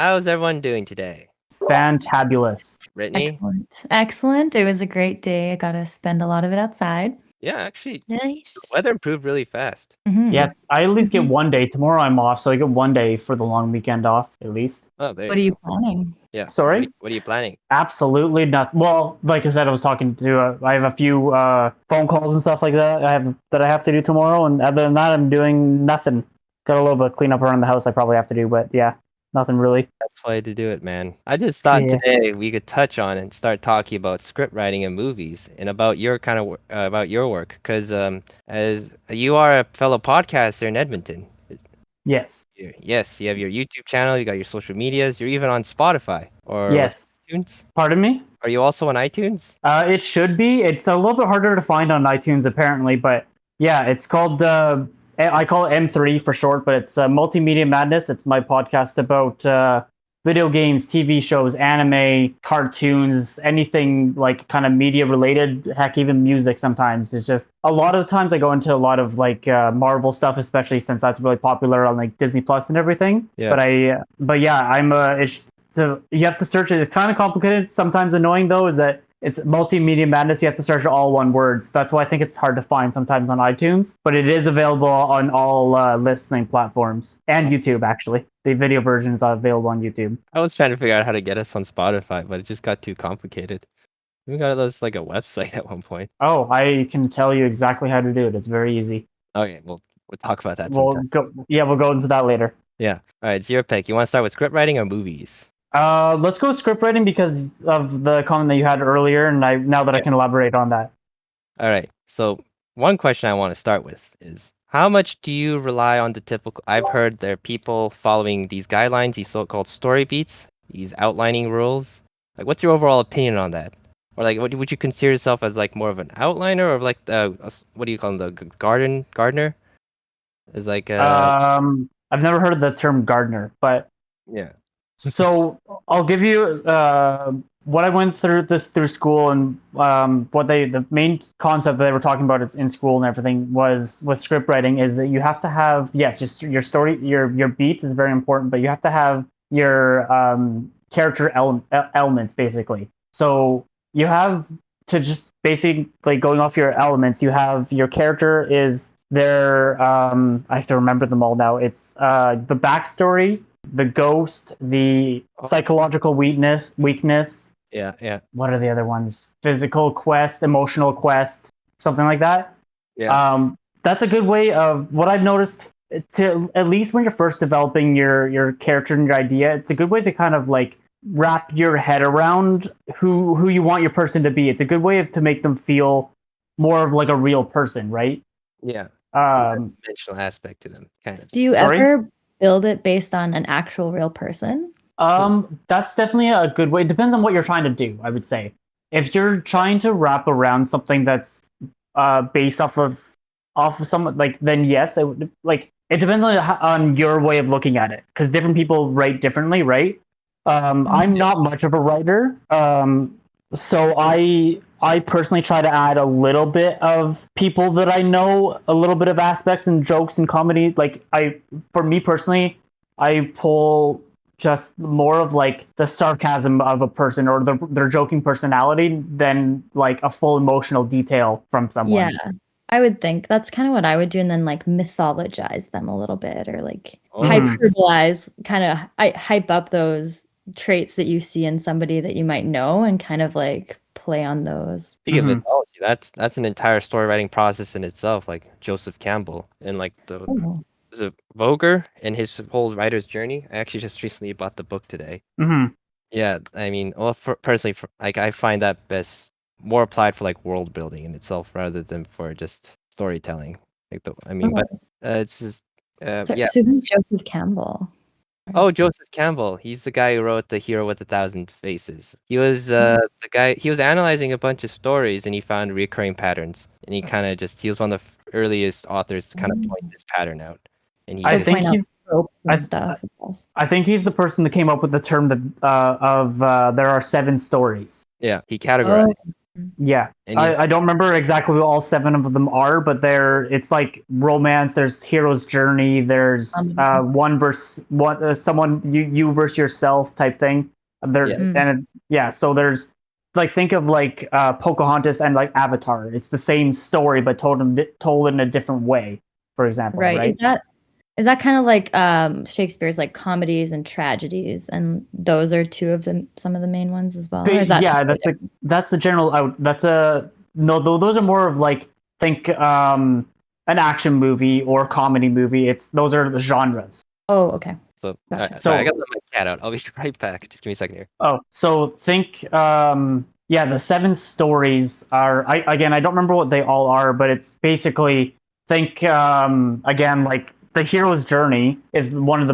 How's everyone doing today? Fantabulous. Brittany? Excellent. It was a great day. I got to spend a lot of it outside. Yeah, actually, the Nice. weather improved really fast. Yeah, I at least get one day. Tomorrow I'm off, so I get one day for the long weekend off, at least. Oh, there What are you you go. planning? Yeah. Sorry? What are you planning? Absolutely not. Well, like I said, I was talking to. I have a few phone calls and stuff like that. I have to do tomorrow, and other than that, I'm doing nothing. Got a little bit of cleanup around the house. I probably have to do, but yeah, nothing really. That's why to do it, man. I just thought Yeah. today we could touch on and start talking about script writing and movies and about your kind of about your work, because as you are a fellow podcaster in Edmonton. Yes. Yes, you have your YouTube channel, you got your social medias, you're even on Spotify or was Yes. it iTunes? Pardon me. Are you also on iTunes? It should be. It's a little bit harder to find on iTunes apparently, but yeah, it's called. I call it M3 for short, but it's Multimedia Madness. It's my podcast about video games, TV shows, anime, cartoons, anything like kind of media related. Heck, even music sometimes. It's just a lot of the times I go into a lot of like Marvel stuff, especially since that's really popular on like Disney Plus and everything. Yeah. But yeah, so you have to search it. It's kind of complicated. Sometimes annoying though is that it's Multimedia Madness. You have to search all one words. That's why I think it's hard to find sometimes on iTunes, but it is available on all listening platforms and YouTube. Actually, the video versions are available on YouTube. I was trying to figure out how to get us on Spotify, but it just got too complicated. We got those like a website at one point. Oh, I can tell you exactly how to do it. It's very easy. Okay, we'll talk about that We'll sometime. go. Yeah, we'll go into that later. Yeah. All right, it's your pick. You want to start with script writing or movies? Let's go script writing because of the comment that you had earlier, and now that I Yeah. can elaborate on that. All right. So one question I want to start with is how much do you rely on the typical? I've heard there are people following these guidelines, these so-called story beats, these outlining rules. Like, what's your overall opinion on that? Or like, what would you consider yourself as like more of an outliner or like what do you call them, the gardener? Is like I've never heard of the term gardener, but yeah. so I'll give you what I went through school and the main concept that they were talking about in school and everything was with script writing is that you have to have just your story your beats is very important, but you have to have your character elements basically. So you have to just basically like going off your elements. You have your character is their I have to remember them all now. It's the backstory, the ghost, the psychological weakness. Yeah. What are the other ones? Physical quest, emotional quest, something like that. Yeah. That's a good way of what I've noticed. To at least when you're first developing your character and your idea, it's a good way to kind of like wrap your head around who you want your person to be. It's a good way to make them feel more of like a real person, right? Yeah. Dimensional aspect to them, kind of. Do you Sorry? ever build it based on an actual real person? That's definitely a good way. It depends on what you're trying to do, I would say. If you're trying to wrap around something that's based off of someone like then yes, it depends on your way of looking at it because different people write differently, right? I'm not much of a writer, so I personally try to add a little bit of people that I know, a little bit of aspects and jokes and comedy. For me personally, I pull just more of like the sarcasm of a person or their joking personality than like a full emotional detail from someone. Yeah, I would think that's kind of what I would do, and then like mythologize them a little bit, or like Mhm. hyperbolize, kind of hype up those traits that you see in somebody that you might know, and kind of like play on those. Speaking of Mhm. mythology, that's an entire story writing process in itself, like Joseph Campbell and like the Oh. is it Voger and his whole writer's journey. I actually just recently bought the book today. Mhm. Yeah, I mean, well, personally, like I find that best more applied for like world building in itself rather than for just storytelling. But it's just So, yeah. so who's Joseph Campbell? Oh, Joseph Campbell. He's the guy who wrote The Hero with a Thousand Faces. He was the guy. He was analyzing a bunch of stories and he found recurring patterns. And he was one of the earliest authors to kind of point this pattern out. And he I just think point out he's tropes and I, stuff. I think he's the person that came up with the term that there are 7 stories. he categorized. Yeah. And he's I don't remember exactly what all 7 of them are, but it's like romance. There's hero's journey. There's Comedy. one versus one, someone you versus yourself type thing. There yeah. Mm. and yeah. So there's like think of like Pocahontas and like Avatar. It's the same story but told in a different way. For example, Right. right? Is that kind of like Shakespeare's like comedies and tragedies, and those are two of the some of the main ones as well, or is that Yeah, totally that's the general out. That's a no. Those are more of like think an action movie or comedy movie. It's those are the genres. Oh, okay. So Gotcha. sorry, I gotta So let my cat out. I'll be right back. Just give me a second here. so think yeah, the 7 stories are I don't remember what they all are, but it's basically think again like the hero's journey is one of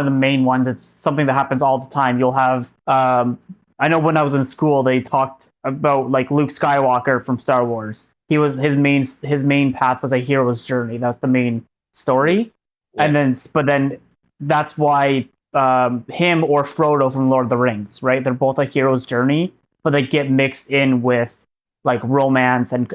the main ones. It's something that happens all the time. You'll have I know when I was in school they talked about like Luke Skywalker from Star Wars. He was his main path was a hero's journey. That's the main story. Yeah. And then but then that's why him or Frodo from Lord of the Rings, right? They're both a hero's journey, but they get mixed in with like romance and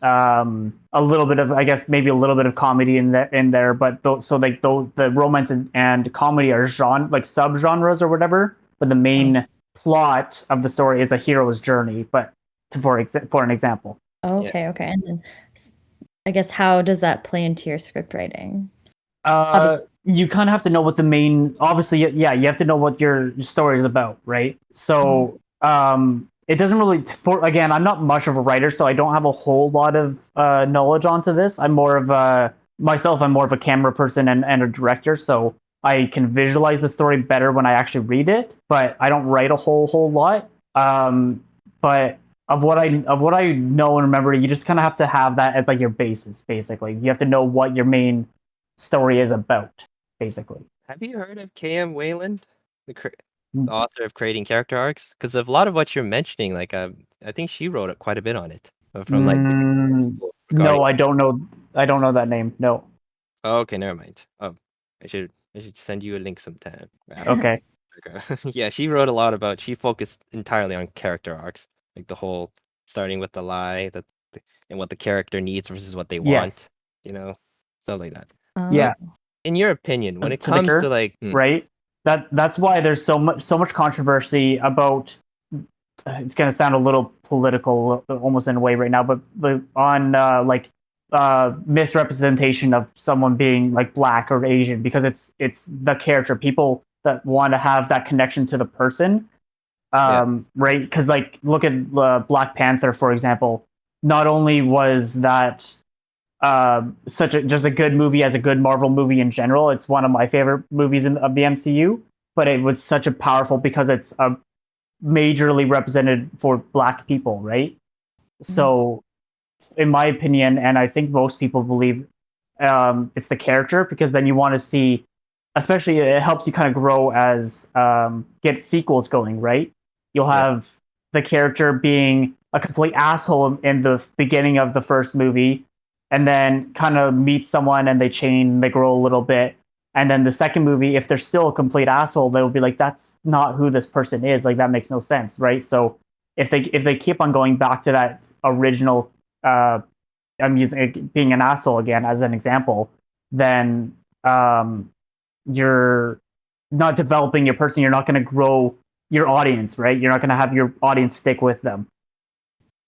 a little bit of I guess maybe a little bit of comedy in there, but so like those the romance and comedy are like subgenres or whatever, but the Oh. main plot of the story is a hero's journey. But for an example, Yeah. Okay, okay. And then I guess how does that play into your script writing? Obviously. you kind of have to know what the main obviously yeah you have to know what your story is about, right? Mhm. So it doesn't really for again I'm not much of a writer, so I don't have a whole lot of knowledge onto this. I'm more of a myself I'm more of a camera person and a director, so I can visualize the story better when I actually read it, but I don't write a whole lot. But of what I know and remember, you just kind of have to have that as like your basis. Basically, you have to know what your main story is about, basically. Have you heard of K.M. Wayland, the author of creating character arcs? Because of a lot of what you're mentioning, like I think she wrote it quite a bit on it from like regarding. No, I don't know that name. No. Oh, okay, never mind. Oh, I should send you a link sometime after. Okay. Yeah, she wrote a lot about. She focused entirely on character arcs, like the whole starting with the lie and what the character needs versus what they Yes. want. You know, stuff like that. So, Yeah. Oh. in your opinion, when it To the comes to cure, like, right? That's why there's so much controversy about. It's gonna sound a little political, almost in a way right now, but on like misrepresentation of someone being like black or Asian because it's the character people that want to have that connection to the person, yeah, right? Because like look at Black Panther for example. Not only was that such a just a good movie as a good Marvel movie in general. It's one of my favorite movies of the MCU, but it was such a powerful because it's majorly represented for Black people, right? Mhm. So, in my opinion, and I think most people believe, it's the character because then you want to see, especially it helps you kind of grow as get sequels going, right? You'll yeah, have the character being a complete asshole in the beginning of the first movie, and then kind of meet someone and they change, they grow a little bit. And then the second movie, if they're still a complete asshole, they'll be like, "That's not who this person is. Like that makes no sense, right?" So if they keep on going back to that original uh, I'm using it being an asshole again as an example, then you're not developing your person. You're not going to grow your audience, right? You're not going to have your audience stick with them.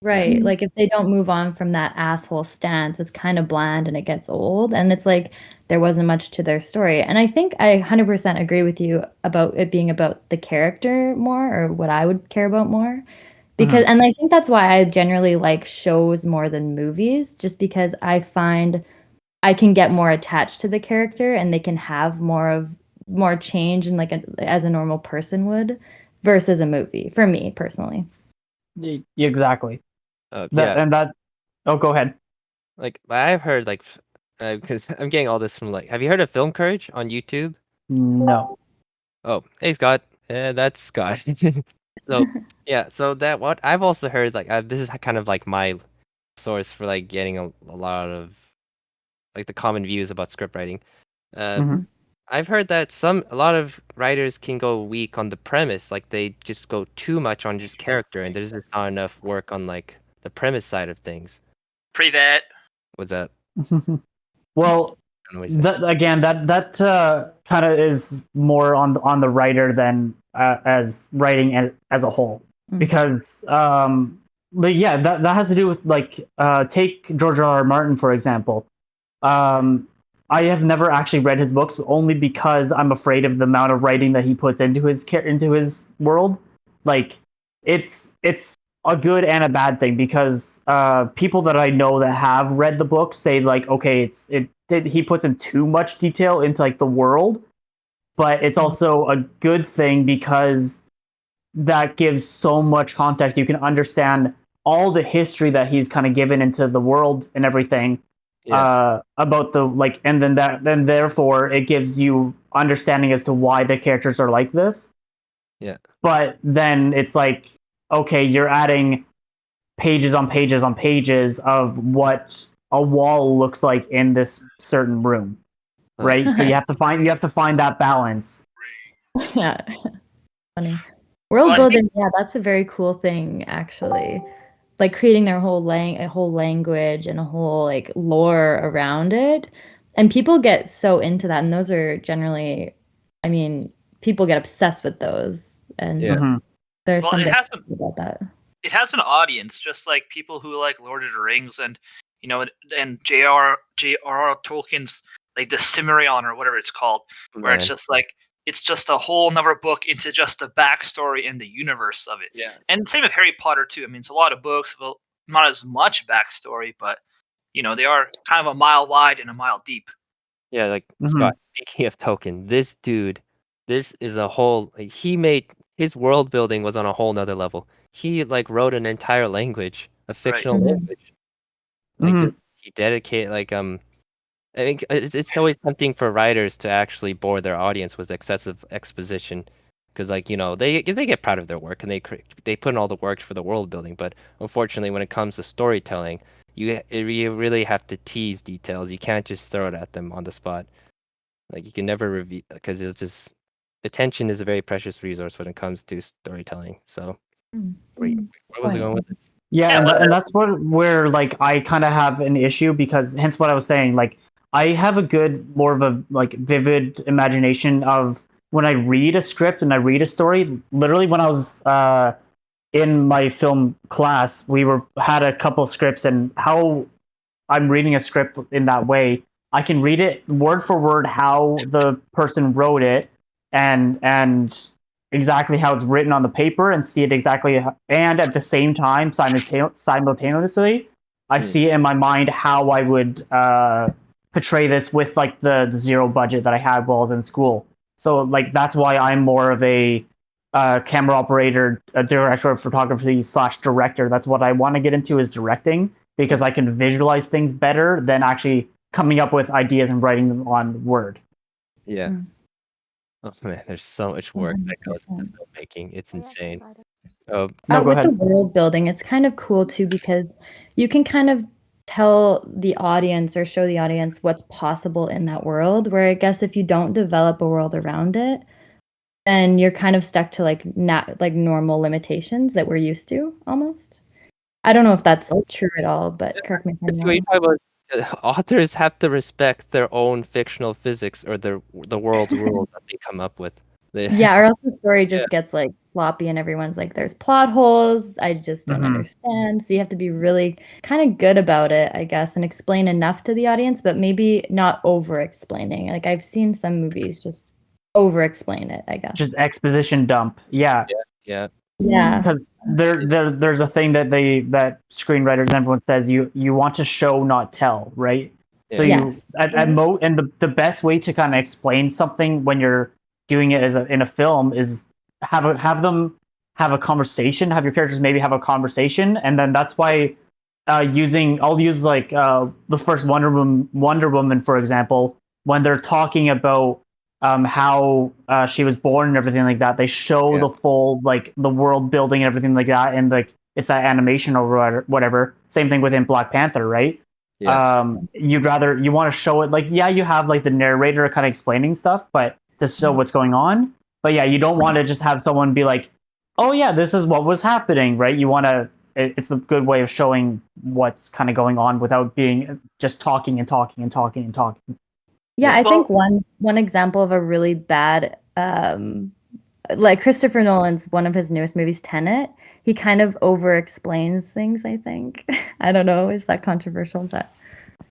yeah, Right. Like if they don't move on from that asshole stance, it's kind of bland and it gets old. And it's like there wasn't much to their story. And I think I 100% agree with you about it being about the character more or what I would care about more. Because, Mm-hmm. and I think that's why I generally like shows more than movies, just because I find I can get more attached to the character and they can have more change and like as a normal person would versus a movie for me personally. Exactly. yeah. That. Oh, go ahead. Like I've heard like, because I'm getting all this from like, have you heard of Film Courage on YouTube? No. Oh, hey Scott, that's Scott. So yeah, so that what I've also heard like this is kind of like my source for like getting a lot of like the common views about script writing. Uh, Mm-hmm. I've heard that a lot of writers can go weak on the premise, like they just go too much on just character, and there's just not enough work on like the premise side of things. Pre-vet. What's that? Well, Anyways, again, that kind of is more on the writer than as writing as a whole, because yeah, that has to do with like take George R. R. Martin for example. I have never actually read his books only because I'm afraid of the amount of writing that he puts into his world. Like it's a good and a bad thing because people that I know that have read the book say like, okay, he puts in too much detail into like the world, but it's also a good thing because that gives so much context. You can understand all the history that he's kind of given into the world and everything about the like, and then therefore it gives you understanding as to why the characters are like this. Yeah. But then it's like, okay, you're adding pages on pages on pages of what a wall looks like in this certain room, right? So you have to find that balance. Yeah, funny. World building, yeah, that's a very cool thing actually. Like creating their whole a whole language and a whole like lore around it. And people get so into that, and those are generally, I mean, people get obsessed with those, and there's something about that. It has an audience, just like people who like Lord of the Rings and and J.R.R. Tolkien's like the Cimmerion or whatever it's called, where it's just like it's just a whole another book into just the backstory and the universe of it. Yeah. And same with Harry Potter too. I mean, it's a lot of books, well, not as much backstory, but they are kind of a mile wide and a mile deep. Yeah, like Scott, speaking of Tolkien, this dude, this is a whole like, he made his world building was on a whole nother level. He like wrote an entire language, a fictional language. Like he dedicated like I think it's always tempting for writers to actually bore their audience with excessive exposition, because like they get proud of their work and they put in all the work for the world building, but unfortunately when it comes to storytelling, you really have to tease details. You can't just throw it at them on the spot. Like you can never reveal because it's just attention is a very precious resource when it comes to storytelling. So where was I going with this? Yeah, and that's where like I kind of have an issue because hence what I was saying, like I have a more of a like vivid imagination of when I read a script and I read a story. Literally when I was in my film class, we had a couple scripts, and how I'm reading a script in that way, I can read it word for word how the person wrote it, and exactly how it's written on the paper, and see it exactly, and at the same time simultaneously, I see it in my mind how I would portray this with like the zero budget that I had while I was in school. So like that's why I'm more of a camera operator, a director of photography / director. That's what I want to get into is directing, because I can visualize things better than actually coming up with ideas and writing them on Word. Yeah. Oh man, there's so much work that goes into filmmaking. It's insane. No, go with ahead. the world building, it's kind of cool too because you can kind of tell the audience or show the audience what's possible in that world. Where I guess if you don't develop a world around it, then you're kind of stuck to like not like normal limitations that we're used to almost. I don't know if that's true at all, but correct me if I'm wrong. Authors have to respect their own fictional physics or the world rules that they come up with. Yeah, or else the story just gets like floppy and everyone's like, there's plot holes. I just don't understand. So you have to be really kind of good about it, I guess, and explain enough to the audience, but maybe not over explaining. Like I've seen some movies just over explain it, I guess. Just exposition dump. Yeah. Yeah. Because there's a thing that screenwriters and everyone says, you want to show not tell, right? So Yes. and the best way to kind of explain something when you're doing it in a film is have them have a conversation, have your characters maybe have a conversation, and then that's why I'll use like the first Wonder Woman for example, when they're talking about how she was born and everything like that. They show the full like the world building and everything like that, and like it's that animation or whatever. Same thing within Black Panther, right? Yeah. You want to show it like, yeah, you have like the narrator kind of explaining stuff, but to show what's going on. But yeah, you don't want to just have someone be like, oh yeah, this is what was happening, right? You want to. It's a good way of showing what's kind of going on without being just talking and talking and talking and talking. Yeah, Yeah. I think Well, one example of a really bad like Christopher Nolan's one of his newest movies, Tenet, he kind of over explains things, I think. I don't know, is that controversial?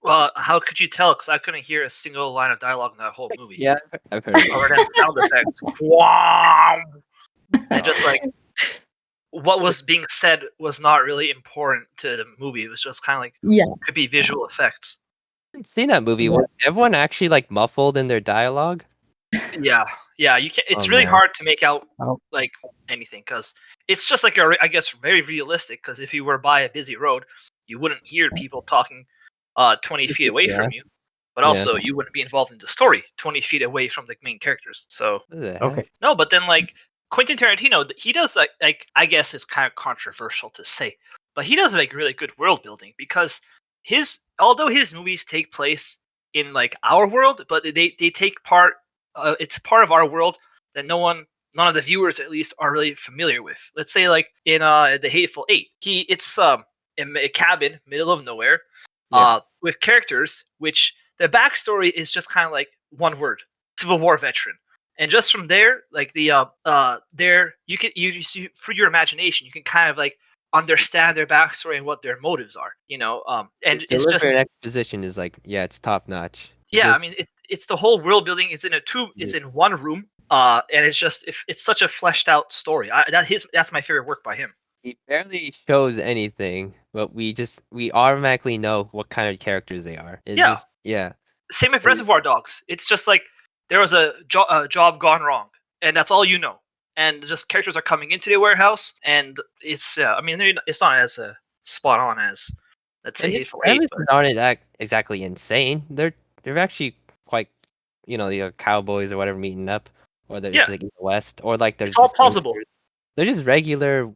But how could you tell? Because I couldn't hear a single line of dialogue in that whole movie. Yeah, I've heard of Other it. than sound effects. Wow! And Oh, just like what was being said was not really important to the movie. It was just kind of like yeah. could be visual effects. I haven't seen that movie. Yeah. Was everyone actually like muffled in their dialogue? Yeah, yeah. You can. Oh It's really man. hard to make out Oh. like anything because it's just like I guess very realistic. Because if you were by a busy road, you wouldn't hear people talking 20 feet away Yeah. from you, but Yeah. also you wouldn't be involved in the story 20 feet away from the main characters. So What the Okay. heck? no, but then like Quentin Tarantino, he does like I guess it's kind of controversial to say, but he does like really good world building because although his movies take place in like our world, but they take part. It's part of our world that none of the viewers at least are really familiar with. Let's say like in the Hateful Eight, it's in a cabin middle of nowhere, Yeah. with characters which the backstory is just kind of like one word: Civil War veteran. And just from there, like there you through your imagination, you can kind of like understand their backstory and what their motives are, His and it's just delivery and exposition is like, yeah, it's top notch. He yeah, I just, mean it's the whole world building. he It's in just one room, and it's just if it's such a fleshed out story. That's my favorite work by him. he barely shows anything, but we automatically know what kind of characters they are. It's Yeah, just yeah. same with And Reservoir Dogs. It's just like there was a job gone wrong, and that's all you know. And just characters are coming into the warehouse, and it's I mean it's not as spot on as let's say and his Hateful Eight, but premises aren't exactly insane. They're actually quite, the cowboys or whatever meeting up, or there's yeah, like in the West, or like it's there's all just plausible. gangsters. They're just regular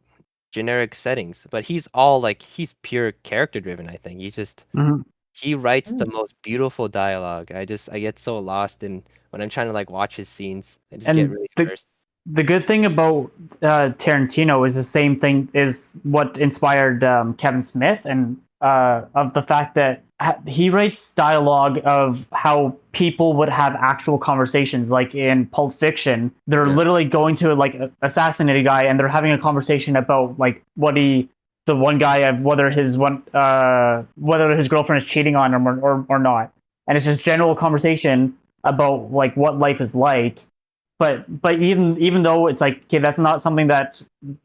generic settings, but he's pure character driven. I think Mhm. he writes the Mm. most beautiful dialogue. I get so lost in when I'm trying to like watch his scenes. I just get And really the immersed. the good thing about Tarantino is the same thing is what inspired Kevin Smith, and of the fact that he writes dialogue of how people would have actual conversations. Like in Pulp Fiction, they're Yeah, literally going to like assassinate a guy, and they're having a conversation about like the one guy of whether his girlfriend is cheating on him or not, and it's just general conversation about like what life is like. But even though it's like, okay, that's not something that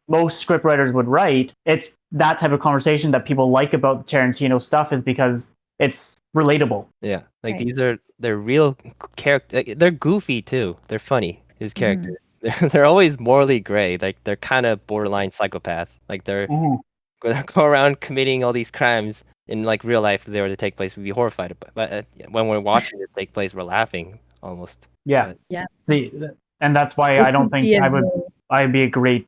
most scriptwriters would write, it's that type of conversation that people like about Tarantino stuff is because it's relatable. yeah. Like Right. they're real character. Like, they're goofy too. They're funny. His Mhm. characters. They're always morally gray. Like they're kind of borderline psychopath. Like they're Mhm. gonna go around committing all these crimes in like real life. If they were to take place, we'd be horrified. But when we're watching it take place, we're laughing almost. Yeah. But Yeah. See, and that's why It I don't could think be a really I'd be a great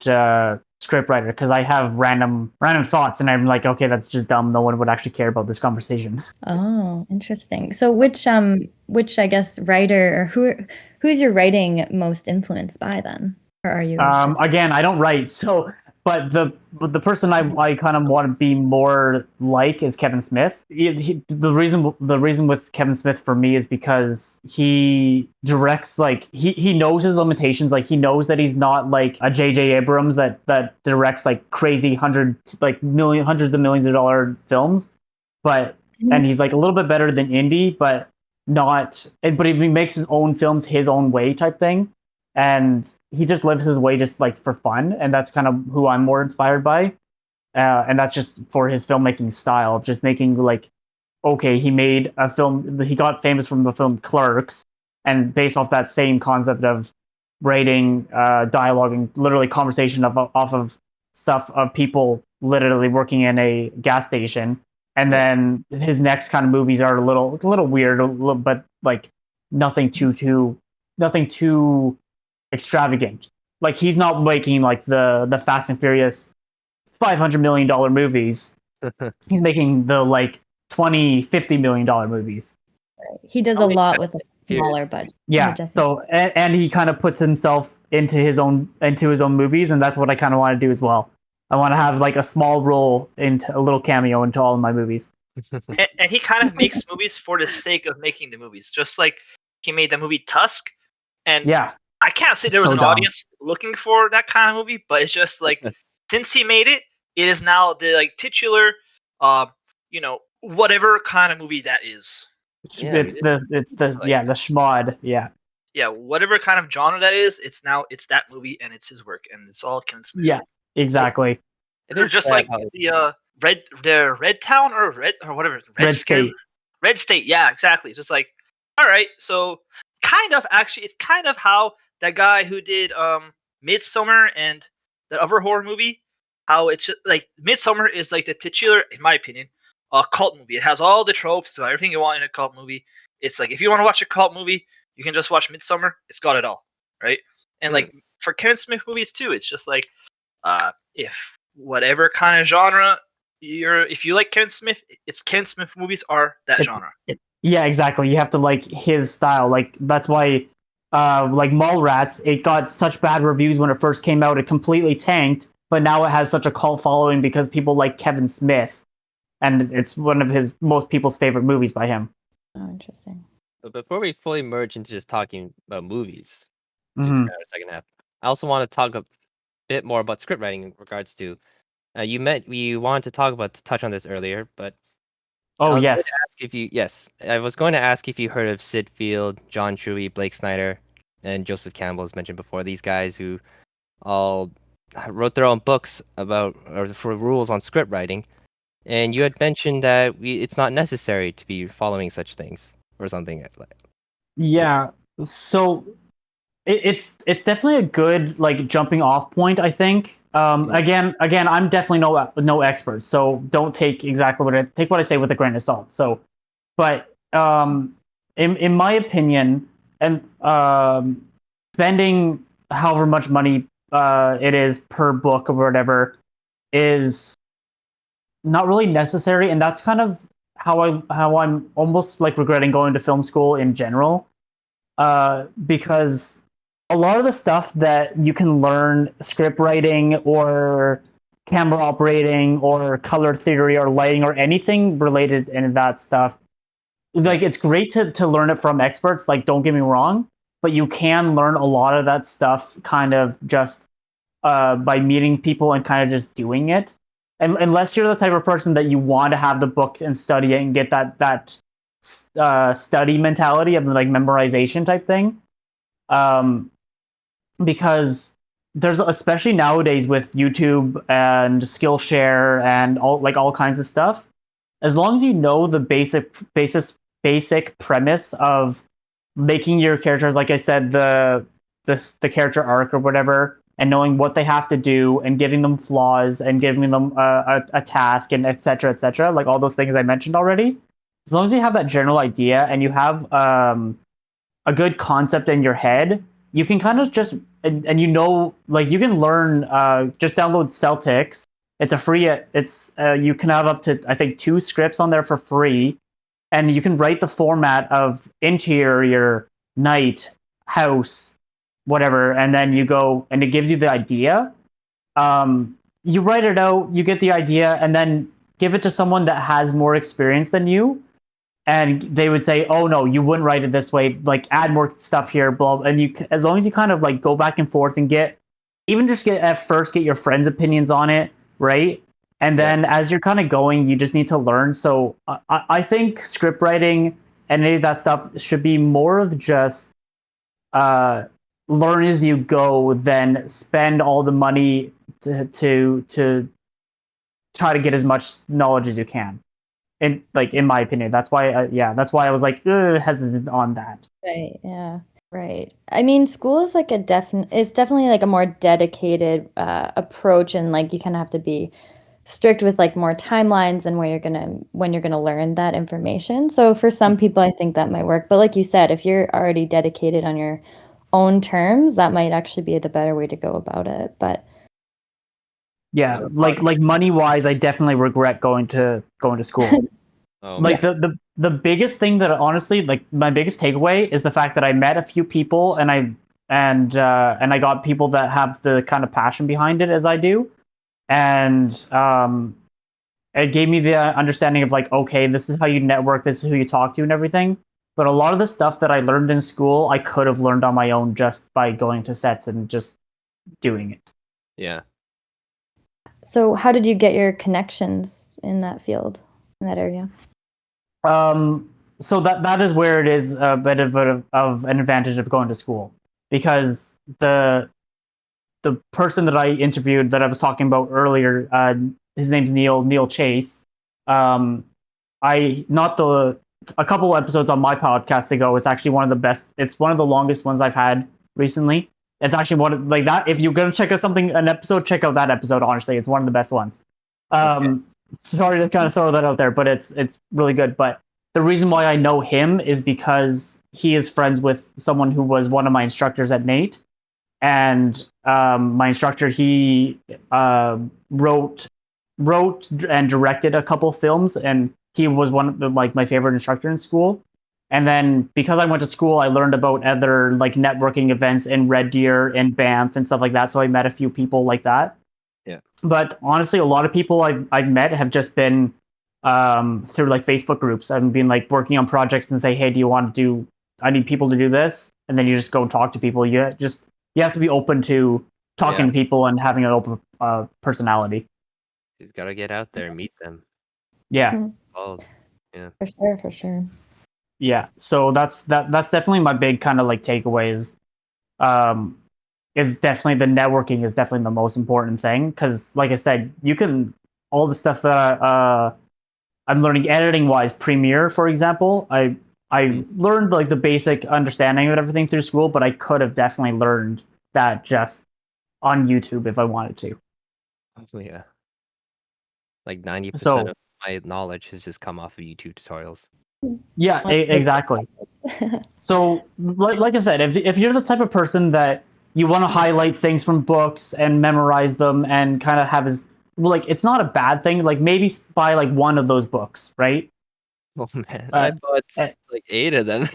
scriptwriter, because I have random thoughts, and I'm like, okay, that's just dumb. No one would actually care about this conversation. Oh, interesting. So which I guess writer or who's your writing most influenced by then? Or are you just Again, I don't write, so but the person I kind of want to be more like is Kevin Smith. The reason with Kevin Smith for me is because he directs, like he knows his limitations. Like he knows that he's not like a J.J. Abrams that directs like crazy hundreds of millions of dollar films, but and he's like a little bit better than indie, but not. But he makes his own films his own way type thing, and he just lives his way just like for fun, and that's kind of who I'm more inspired by. And that's just for his filmmaking style of just making like, okay, he made a film, he got famous from the film Clerks, and based off that same concept of writing dialogue and literally conversation off of stuff of people literally working in a gas station. And yeah, then his next kind of movies are a little weird, but like nothing nothing too extravagant. Like he's not making like the Fast and Furious $500 million movies. He's making the like $20-50 million movies. He does How a many lot with Fast a and Furious? smaller budget. Yeah. Jesse. So and he kind of puts himself into his own movies, and that's what I kind of want to do as well. I want to have like a small role into a little cameo into all of my movies. And he kind of makes movies for the sake of making the movies, just like he made the movie Tusk, and Yeah. I can't say there was So an dumb. audience looking for that kind of movie, but it's just like since he made it, it is now the like titular, whatever kind of movie that is. Yeah, It's the like the schmod. Yeah. Yeah, whatever kind of genre that is, it's that movie and it's his work and it's all Kevin Smith. Yeah. Exactly. it Or is just sad like how the Red Town or whatever Red State. Red State, yeah, exactly. It's just like, all right, so kind of actually, it's kind of how that guy who did Midsummer and that other horror movie, how it's just, like Midsummer is like the titular, in my opinion, cult movie. It has all the tropes, so everything you want in a cult movie. It's like if you want to watch a cult movie, you can just watch Midsummer. It's got it all, right? And like for Kevin Smith movies too, it's just like if whatever kind of genre if you like Kevin Smith, it's Kevin Smith movies are that genre. Yeah, exactly. You have to like his style. Like that's why like Mallrats, it got such bad reviews when it first came out. It completely tanked, but now it has such a cult following because people like Kevin Smith, and it's one of his most people's favorite movies by him. Oh, interesting. But before we fully merge into just talking about movies, just Mhm. kind of second half, I also want to talk a bit more about script writing in regards to we wanted to touch on this earlier, but Oh I was going yes. to ask if you I was going to ask if you heard of Sid Field, John Truby, Blake Snyder, and Joseph Campbell, as mentioned before. These guys who all wrote their own books about or for rules on script writing, and you had mentioned that it's not necessary to be following such things or something like. Yeah. So it's definitely a good like jumping off point, I think. Again, I'm definitely no expert, so don't take exactly take what I say with a grain of salt. So, but in my opinion, and spending however much money it is per book or whatever is not really necessary, and that's kind of how I'm almost like regretting going to film school in general, because a lot of the stuff that you can learn script writing or camera operating or color theory or lighting or anything related in that stuff, like it's great to learn it from experts, like don't get me wrong, but you can learn a lot of that stuff kind of just by meeting people and kind of just doing it. And unless you're the type of person that you want to have the book and study it and get that study mentality of like memorization type thing, um, because there's especially nowadays with YouTube and Skillshare and all kinds of stuff. As long as you know the basic premise of making your characters, like I said, the character arc or whatever, and knowing what they have to do and giving them flaws and giving them a task and et cetera, like all those things I mentioned already. As long as you have that general idea and you have a good concept in your head, you can kind of just and like you can learn. Just download Celtics. It's a free. It's you can have up to I think 2 scripts on there for free, and you can write the format of interior, night, house, whatever, and then you go and it gives you the idea. You write it out, you get the idea, and then give it to someone that has more experience than you, and they would say, "Oh no, you wouldn't write it this way. Like add more stuff here, blah." And you, as long as you kind of like go back and forth and get at first get your friends' opinions on it, right? And then as you're kind of going, you just need to learn. So I think script writing and any of that stuff should be more of just uh, learn as you go than spend all the money to try to get as much knowledge as you can. In my opinion, that's why that's why I was like hesitant on that. Right. Yeah. Right. I mean, school is like it's definitely like a more dedicated approach, and like you kind of have to be strict with like more timelines and when you're gonna learn that information. So for some people, I think that might work. But like you said, if you're already dedicated on your own terms, that might actually be the better way to go about it. But yeah, like money wise, I definitely regret going to school. Oh Like man. the biggest thing that honestly, like my biggest takeaway is the fact that I met a few people and I got people that have the kind of passion behind it as I do, and it gave me the understanding of like, okay, this is how you network, this is who you talk to, and everything. But a lot of the stuff that I learned in school, I could have learned on my own just by going to sets and just doing it. Yeah. So how did you get your connections in that field, in that area? So that is where it is a bit of an advantage of going to school, because the person that I interviewed that I was talking about earlier, his name's Neil Chase. Um, I not the a couple episodes on my podcast ago. It's actually one of the best. It's one of the longest ones I've had recently. It's actually one of, like that. If you're gonna check out an episode, check out that episode. Honestly, it's one of the best ones. Okay. Sorry to kind of throw that out there, but it's really good. But the reason why I know him is because he is friends with someone who was one of my instructors at Nate, and my instructor, he wrote and directed a couple films, and he was one of like my favorite instructor in school. And then because I went to school, I learned about other like networking events in Red Deer and Banff and stuff like that. So I met a few people like that. Yeah. But honestly, a lot of people I've met have just been through like Facebook groups. I've been like working on projects and say, hey, do you want to do? I need people to do this, and then you just go talk to people. You have to be open to talking Yeah. to people and having an open personality. He's got to get out there and meet them. Yeah, Involved. Yeah. For sure, for sure. yeah. So that's definitely my big kind of like takeaways. Is definitely the networking is definitely the most important thing, because like I said, you can all the stuff that I'm learning editing wise, Premiere for example. I learned like the basic understanding of everything through school, but I could have definitely learned that just on YouTube if I wanted to. Oh, yeah. Like 90% So of my knowledge has just come off of YouTube tutorials. yeah, exactly. So like I said, if you're the type of person that you want to highlight things from books and memorize them and kind of have as well, like it's not a bad thing. Like maybe buy like one of those books, right? Oh man, I Uh, bought uh, like 8 of them.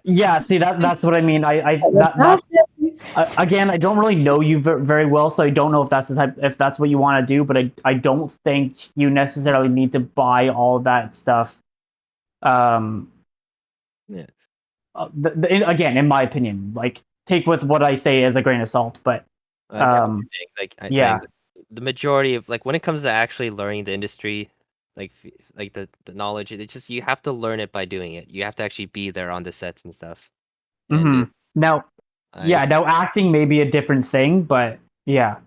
yeah, see that's what I mean. I But with that's passion. again, I don't really know you very well, so I don't know if that's the type if that's what you want to do. But I don't think you necessarily need to buy all that stuff. Um, Yeah. Again, in my opinion, like take with what I say as a grain of salt. But I get what you're saying. Like I'm saying yeah. that the majority of like when it comes to actually learning the industry, like the knowledge, it's just you have to learn it by doing it. You have to actually be there on the sets and stuff. And Hmm. just Now, I yeah, now acting may be a different thing, but yeah.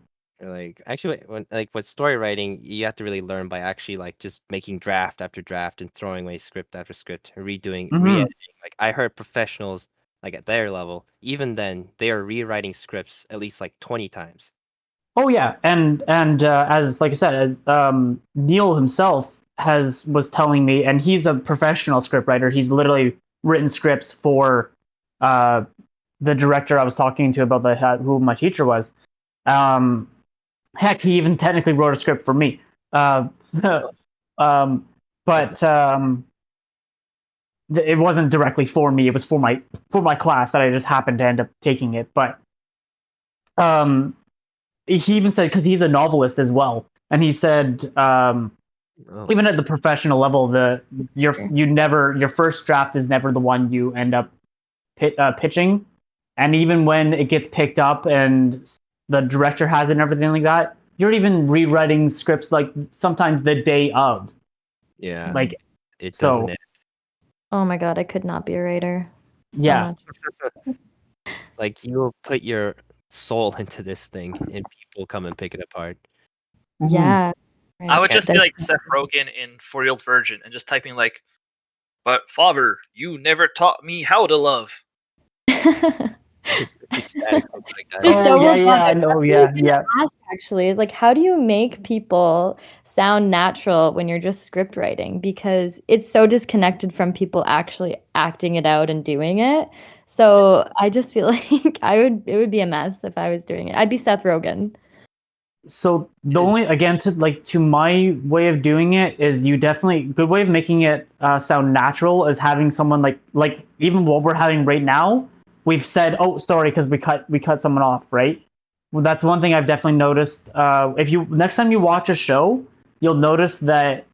like actually when like with story writing, you have to really learn by actually like just making draft after draft and throwing away script after script, redoing, Hmm. re-editing. Like I heard professionals like at their level, even then they are rewriting scripts at least like 20 times. Oh yeah, and as like I said, as Neil himself was telling me, and he's a professional scriptwriter. He's literally written scripts for uh, the director I was talking to about who my teacher was. Um, Heck, he even technically wrote a script for me. Uh, um, That's but it wasn't directly for me. It was for my class that I just happened to end up taking it. But um, he even said, because he's a novelist as well, and he said oh even at the professional level, your first draft is never the one you end up pitching, and even when it gets picked up and the director has it and everything like that, you're even rewriting scripts like sometimes the day of. yeah, Like it doesn't so, end. Oh my god, I could not be a writer. So yeah. much. Like you will put your soul into this thing and people come and pick it apart. Mhm. Yeah. I Right. would Can't just be like Seth Rogen in 4-Year-Old Virgin and just typing like, "But father, you never taught me how to love." just be static like that. Just Oh so yeah, robotic. yeah, I That's know, what I was yeah, gonna yeah. ask actually, is like how do you make people sound natural when you're just script writing? Because it's so disconnected from people actually acting it out and doing it. So I just feel like it would be a mess if I was doing it. I'd be Seth Rogen. So the only again to my way of doing it is you definitely good way of making it sound natural is having someone like even what we're having right now. We've said, oh, sorry, because we cut someone off, right? Well, that's one thing I've definitely noticed. If you next time you watch a show, you'll notice that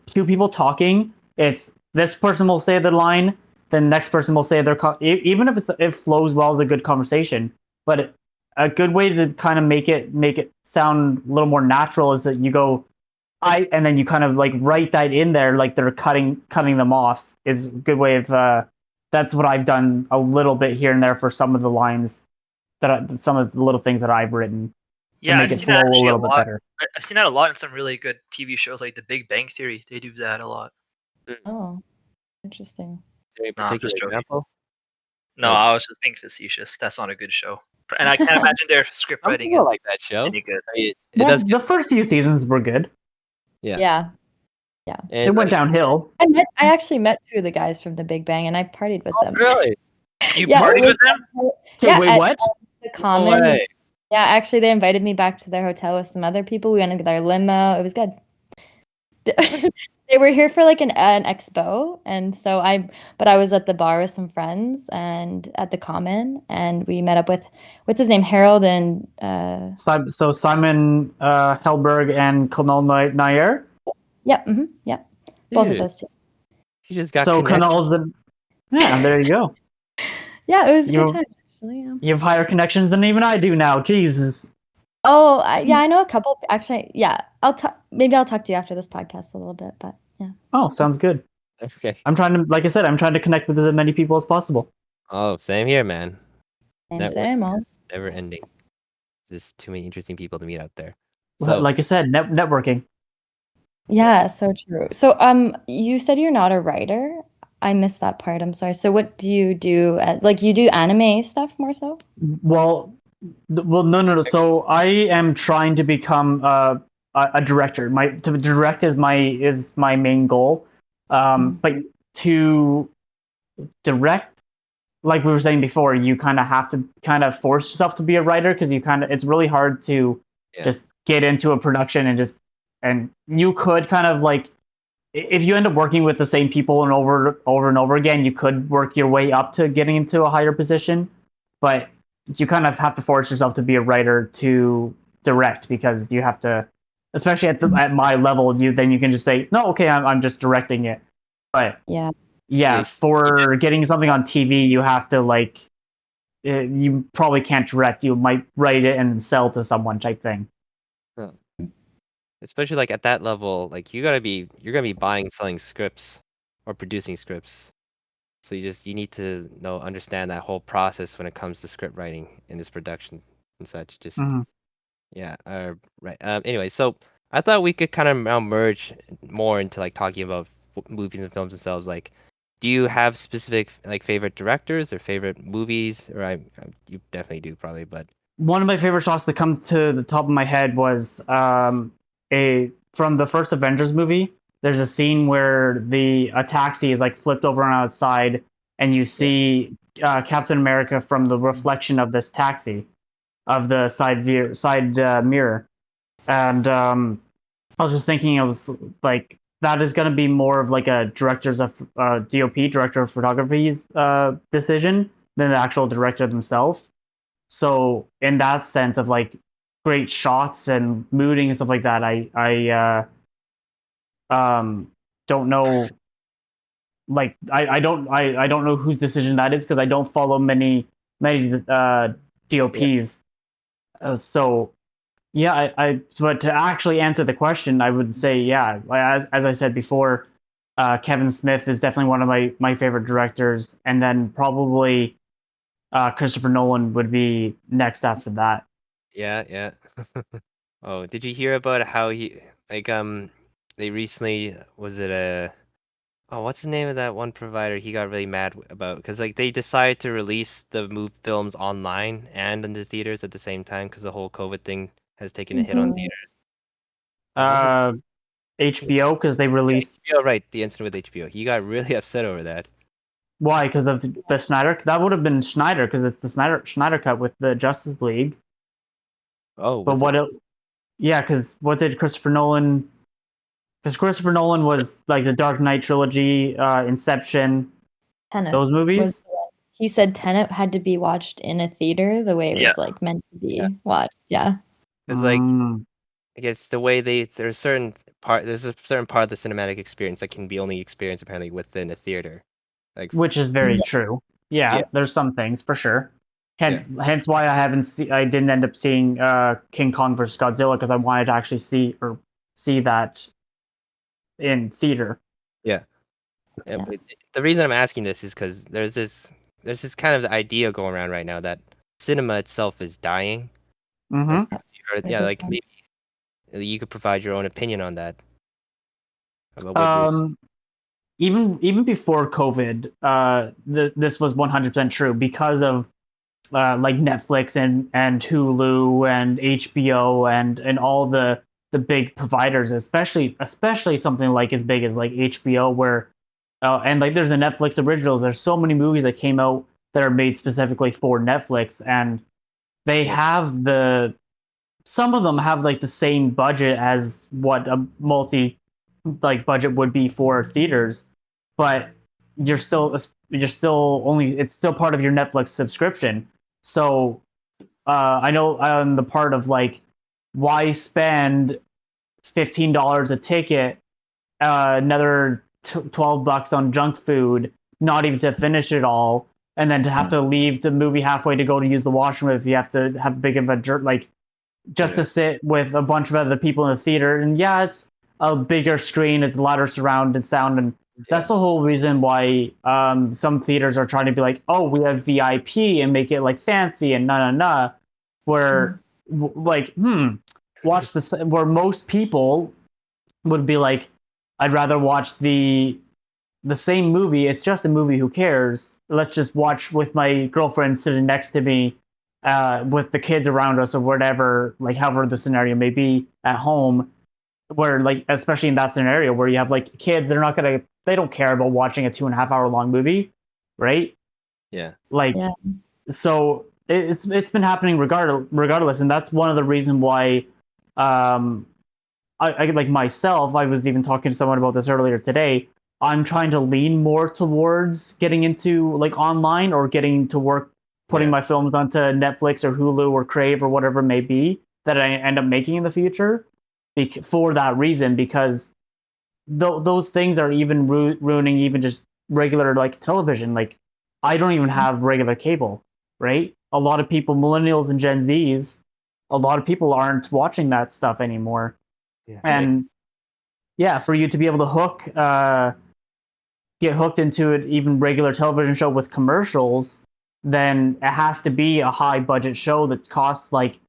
two people talking, it's this person will say their line, then the next person will say their even if it flows well as a good conversation, but a good way to kind of make it sound a little more natural is that you go and then you kind of like write that in there like they're cutting them off is a good way of that's what I've done a little bit here and there for some of the lines some of the little things that I've written to Yeah, make I've it seen that flow a actually a little bit lot. better. I've seen that a lot in some really good TV shows like The Big Bang Theory. They do that a lot. Oh, interesting. Is there any No, I'm particular just joking. example? No, Like I was just being facetious. That's not a good show. And I can't imagine their script some writing people is like that show. any good. I mean, it Well, does the get first few seasons were good. yeah. Yeah. It And went downhill. I actually met two of the guys from The Big Bang, and I partied with them. really? You Yeah, it partied was with them? Okay, yeah, wait, at what? the No Common. way. Yeah, actually, they invited me back to their hotel with some other people. We went in their limo. It was good. They were here for like an expo, and so I was at the bar with some friends and at the Common, and we met up with what's his name, Harold and So Simon Helberg and Kunal Nair. yep, yep, both of Dude, those two. you just got So connections. Kunal's the yeah. There you go. Yeah, it was a good You time actually. Yeah. you have higher connections than even I do now. Jesus. Oh, yeah, I know a couple. Actually, yeah, I'll talk. Maybe I'll talk to you after this podcast a little bit, but yeah. Oh, sounds good. Okay. I'm trying to, like I said, I'm trying to connect with as many people as possible. Oh, same here, man. Same, same. All. Never ending. There's too many interesting people to meet out there. So Like I said, networking. Yeah, so true. So, you said you're not a writer. I missed that part. I'm sorry. So, what do you do? Like, you do anime stuff more so? Well, no. So I am trying to become a director. My to direct is my main goal. But to direct, like we were saying before, you kind of have to kind of force yourself to be a writer because it's really hard to yeah. just get into a production and you could kind of like if you end up working with the same people and over and over again, you could work your way up to getting into a higher position, but you kind of have to force yourself to be a writer to direct because you have to, especially at my level, you can just say no, okay, I'm just directing it, but Yeah. yeah, Yeah, for getting something on TV, you have to like you probably can't direct. You might write it and sell to someone type thing. huh. Especially like at that level, like you're gonna be buying and selling scripts or producing scripts. So you need to understand that whole process when it comes to script writing and this production and such. Just Mhm. yeah, right. Anyway, so I thought we could kind of now merge more into like talking about movies and films themselves. Like, do you have specific like favorite directors or favorite movies? Or you definitely do probably, but One of my favorite shots that come to the top of my head was a from the first Avengers movie. There's a scene where a taxi is like flipped over on its side, and you yeah, see Captain America from the reflection of this taxi, of the side mirror, and I was just thinking, it was like that is going to be more of like a director's of DOP, director of photography's decision than the actual director themselves. So in that sense of like great shots and mooding and stuff like that, don't know I don't know whose decision that is because I don't follow many yeah, DOPs. So yeah, but to actually answer the question, I would say yeah. As I said before, Kevin Smith is definitely one of my favorite directors, and then probably Christopher Nolan would be next after that. yeah. Oh, did you hear about how he like they recently was it a oh what's the name of that one provider he got really mad about because like they decided to release the move films online and in the theaters at the same time because the whole COVID thing has taken a hit on Mhm. theaters. What was HBO because they yeah, released HBO, right, the incident with HBO. He got really upset over that. why because of the Snyder. That would have been Snyder because it's the Snyder cut with the Justice League. Oh, But was it? Yeah, because what did Christopher Nolan? Because Christopher Nolan was like the Dark Knight trilogy, Inception, Tenet those was. movies. He said Tenet had to be watched in a theater the way it Yeah. was like meant to Yeah. be watched. Yeah. Because like Mm. I guess there's a certain part of the cinematic experience that can be only experienced apparently within a theater. Like Which is very Yeah. true. yeah, Yeah, there's some things for sure. yeah. Hence why I didn't end up seeing King Kong versus Godzilla because I wanted to actually see that in theater. Yeah. Yeah. But the reason I'm asking this is because there's this kind of idea going around right now that cinema itself is dying. Like, Mm-hmm. yeah, like maybe you could provide your own opinion on that. About what you, Even before COVID, this was 100% true because of like Netflix and Hulu and HBO and all the big providers, especially something like as big as like HBO, where and like there's the Netflix originals. There's so many movies that came out that are made specifically for Netflix, and they yeah, have some of them have like the same budget as what a multi like budget would be for theaters, but you're still you're still only it's still part of your Netflix subscription. So I know on the part of like why spend $15 a ticket, another $12 on junk food, not even to finish it all, and then to have to leave the movie halfway to go to use the washroom if you have to have big of a jerk like just yeah, to sit with a bunch of other people in the theater. And yeah, it's a bigger screen, it's louder surrounded sound, and yeah, that's the whole reason why some theaters are trying to be like, oh, we have VIP and make it like fancy and na. Where like watch this where most people would be like, I'd rather watch the same movie. It's just a movie. Who cares? Let's just watch with my girlfriend sitting next to me, with the kids around us or whatever, like however the scenario may be at home. Where like especially in that scenario where you have like kids, they don't care about watching a 2.5 hour long movie, right? yeah, Like Yeah. so it's been happening regardless, and that's one of the reasons why um I like myself, I was even talking to someone about this earlier today. I'm trying to lean more towards getting into like online or getting to work putting yeah, my films onto Netflix or Hulu or Crave or whatever it may be that I end up making in the future for that reason because those things are even ruining even just regular like television. Like I don't even have regular cable, right? A lot of people, millennials and Gen Zs, a lot of people aren't watching that stuff anymore. yeah. Like And yeah, for you to be able to get hooked into an even regular television show with commercials, then it has to be a high budget show that costs like a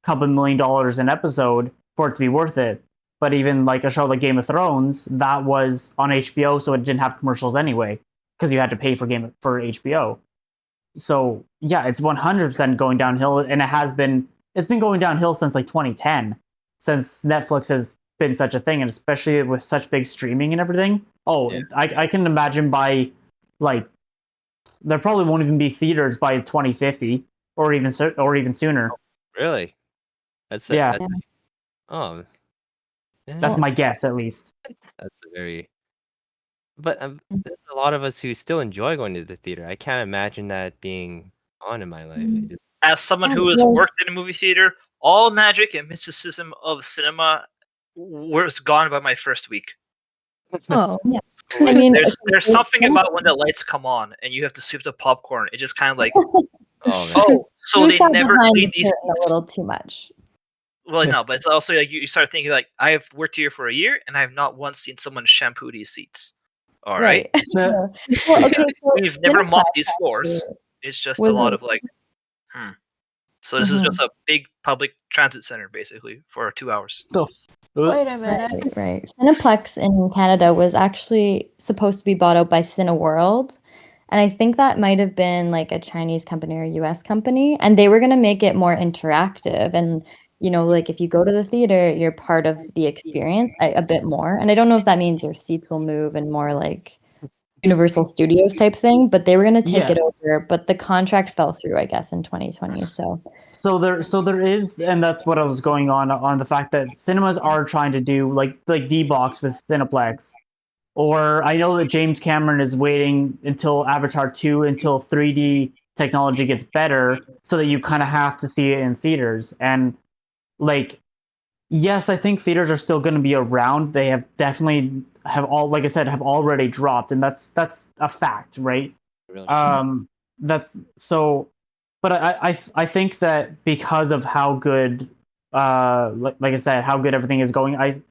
couple $1 million an episode for it to be worth it. But even like a show like Game of Thrones, that was on HBO, so it didn't have commercials anyway because you had to pay for HBO. So yeah, it's 100% going downhill, and it's been going downhill since like 2010, since Netflix has been such a thing, and especially with such big streaming and everything. Oh, yeah, I can imagine by like there probably won't even be theaters by 2050 or even sooner. really, that's a, Yeah, that's oh that's yeah, Well, my guess at least. that's a very. But there's a lot of us who still enjoy going to the theater. I can't imagine that being on in my life. It just As someone who has well, worked in a movie theater, all magic and mysticism of cinema was gone by my first week. oh, yeah. oh, I wait, mean, There's there's something about when the lights come on and you have to sweep the popcorn. It just kind of like, oh man, oh, so you they saw never behind the cleaned these curtain a seats. little too much. Well, no, but it's also like you start thinking like, I have worked here for a year and I have not once seen someone shampoo these seats. All right, Right. The, No. Well, okay, so we've never Cineplex mopped these floors. actually It's just a was lot a of like, hmm. So this is mhm. just a big public transit center basically for 2 hours. the, Wait a minute. Right. Cineplex in Canada was actually supposed to be bought out by Cineworld. And I think that might have been like a Chinese company or a US company. And they were going to make it more interactive. And, like if you go to the theater, you're part of the experience a bit more. And I don't know if that means your seats will move and more like Universal Studios type thing, but they were going to take it Yes. over, but the contract fell through, I guess, in 2020. So there is, and that's what I was going on the fact that cinemas are trying to do like D-Box with Cineplex, or I know that James Cameron is waiting until Avatar 2 until 3D technology gets better, so that you kind of have to see it in theaters. And like, yes, I think theaters are still going to be around. They have definitely have all, like I said, have already dropped, and that's a fact, right? Real shit. That's so, but I think that because of how good, like I said, how good everything is going,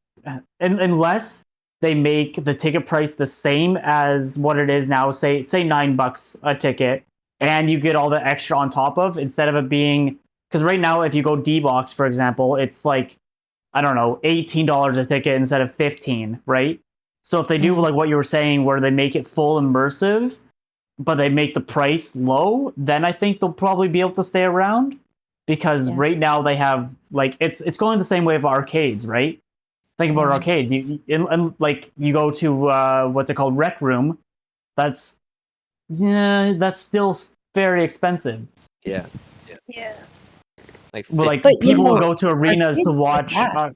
unless they make the ticket price the same as what it is now, say $9 a ticket, and you get all the extra on top of, instead of it being, because right now if you go D box for example, it's like, I don't know, $18 a ticket instead of 15, right? So if they do like what you were saying, where they make it full immersive, but they make the price low, then I think they'll probably be able to stay around. Because Yeah. right now they have like, it's going the same way of arcades, right? Think about Yeah. arcade. Like you go to what's it called, Rec Room. That's, yeah, that's still very expensive. Yeah. Yeah. Like Well, 50. like But people will go to arenas to arcades are watch. back.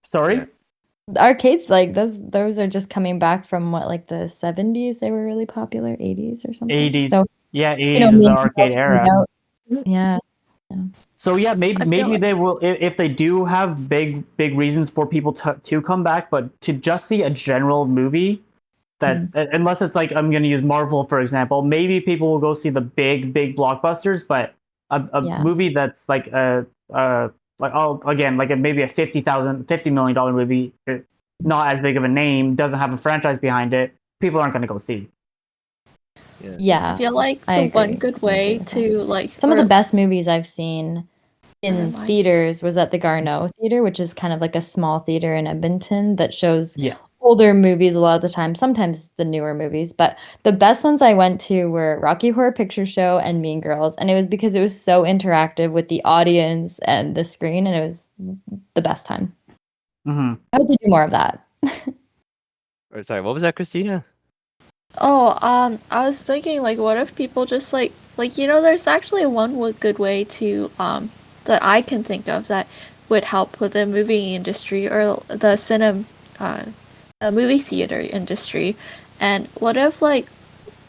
Sorry. Yeah. The arcades, like those are just coming back from what, like the 70s. They were really popular, 80s or something. 80s. So Yeah, you know, 80s is me the and you arcade both hang era. out. Yeah. So yeah, maybe I feel like they will, if they do have big reasons for people to come back, but to just see a general movie, that unless it's like, I'm going to use Marvel for example, maybe people will go see the big blockbusters, but a Yeah. movie that's like like, oh, again, like maybe a $50 million movie, not as big of a name, doesn't have a franchise behind it, people aren't going to go see. I Yeah. feel like I the one agree. good I agree way with that. to like Some of the or best movies I've seen never in mind. theaters was at the Garneau Theater, which is kind of like a small theater in Edmonton that shows Yes. older movies a lot of the time, sometimes the newer movies. But the best ones I went to were Rocky Horror Picture Show and Mean Girls. And it was because it was so interactive with the audience and the screen, and it was the best time. Hmm. I hope they do more of that. Or, sorry, what was that, Christina? Oh, I was thinking like, what if people just like there's actually one good way to that I can think of that would help with the movie industry or the movie theater industry, and what if like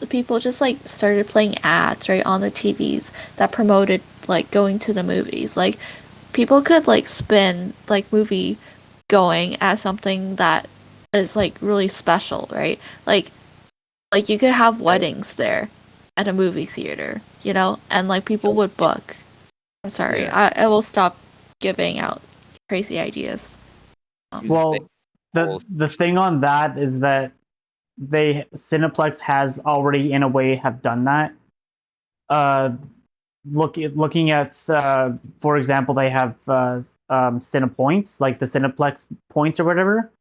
people just like started playing ads right on the TVs that promoted like going to the movies, like people could like spin like movie going as something that is like really special, right? Like you could have weddings there at a movie theater, and like people would book. I'm sorry, Yeah. I will stop giving out crazy ideas. Well, the thing on that is that Cineplex has already in a way have done that. Looking at for example, they have Cinepoints, like the Cineplex points or whatever,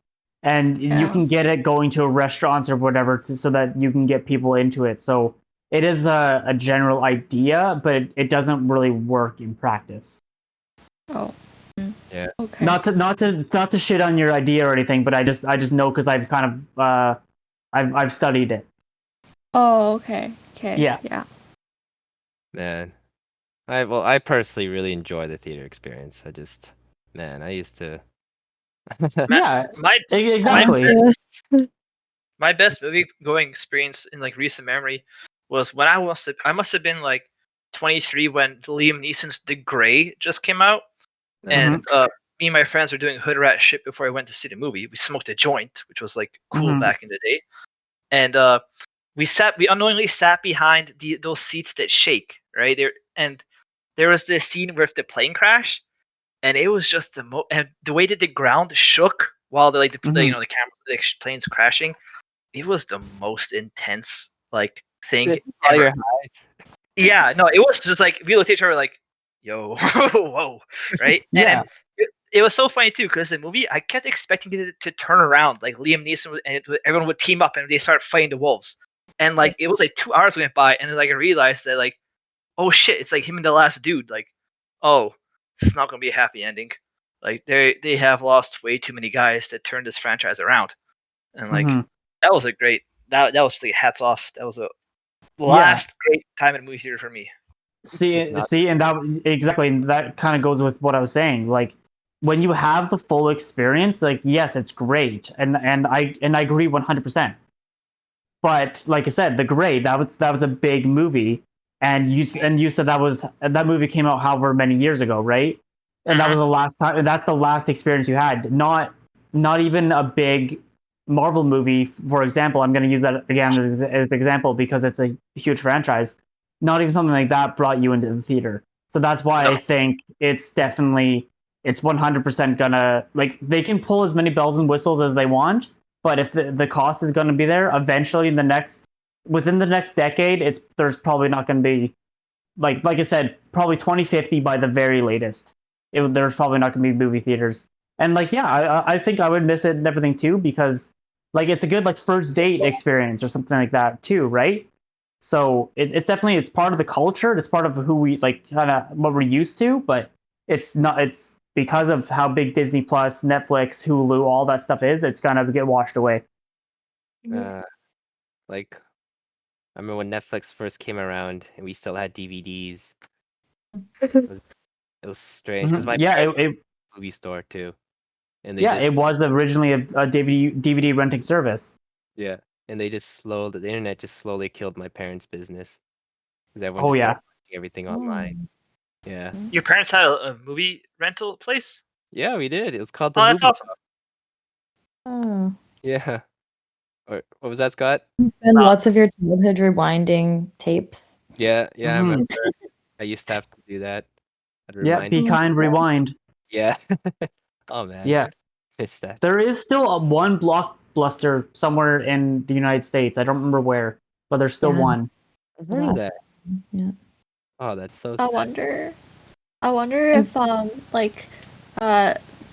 and you Yeah. can get it going to restaurants or whatever, so that you can get people into it. So it is a general idea, but it doesn't really work in practice. Oh. Yeah. Okay. Not to shit on your idea or anything, but I just know because I've kind of I've studied it. Oh, okay. Okay. Yeah. Yeah. Man. I personally really enjoy the theater experience. I used to. Yeah, My exactly. my best movie going experience in like recent memory was when I must have been like 23 when Liam Neeson's The Grey just came out, and me and my friends were doing hood rat shit before I went to see the movie. We smoked a joint, which was like cool Mhm. back in the day, and we unknowingly sat behind those seats that shake, right there, and there was this scene where the plane crashed, and it was just and the way that the ground shook while the camera, the plane's crashing, it was the most intense like thing While ever. you're high. Yeah, no, it was just like we looked at each other like, "Yo, whoa," right? And Yeah. it was so funny too because the movie I kept expecting it to turn around, like Liam Neeson and everyone would team up and they start fighting the wolves, and like it was like 2 hours went by and then like I realized that like, oh shit, it's like him and the last dude. Like, oh, it's not gonna be a happy ending. Like they have lost way too many guys that turned this franchise around, and like Mhm. that was a great that was the hats off. That was a last great time in movie theater for me. See, and that exactly that kind of goes with what I was saying. Like when you have the full experience, like yes, it's great, and I agree 100%. But like I said, the grade that was a big movie, and you said that movie came out however many years ago, right? And that was the last time. And that's the last experience you had. Not even a big Marvel movie, for example. I'm going to use that again as example because it's a huge franchise. Not even something like that brought you into the theater. So that's why I think it's definitely it's 100% gonna like they can pull as many bells and whistles as they want, but if the cost is going to be there eventually within the next decade, there's probably not going to be like I said, probably 2050 by the very latest. There's probably not going to be movie theaters. And like yeah, I think I would miss it and everything too because like it's a good like first date experience or something like that too, right? So it's definitely it's part of the culture. It's part of who we like kind of what we're used to, but it's not. It's because of how big Disney Plus, Netflix, Hulu, all that stuff is. It's gonna get washed away. Like I remember when Netflix first came around and we still had DVDs. It was strange because my parents had a movie store too, and they it was originally a DVD renting service. Yeah, and they just slowly the internet just slowly killed my parents' business because everyone just started watching everything online. Yeah. Your parents had a movie rental place? Yeah, we did. It was called the Oh, that's Movie awesome. Shop. Oh. Yeah. Or what was that, Scott? You spend lots of your childhood rewinding tapes. Yeah, I remember. I used to have to do that. Yeah, Be Kind, Rewind. Yeah. Oh man. Yeah. Missed that. There is still one Blockbuster somewhere in the United States. I don't remember where, but there's still one. I've heard of that. Yeah. Oh, that's so sad. I wonder if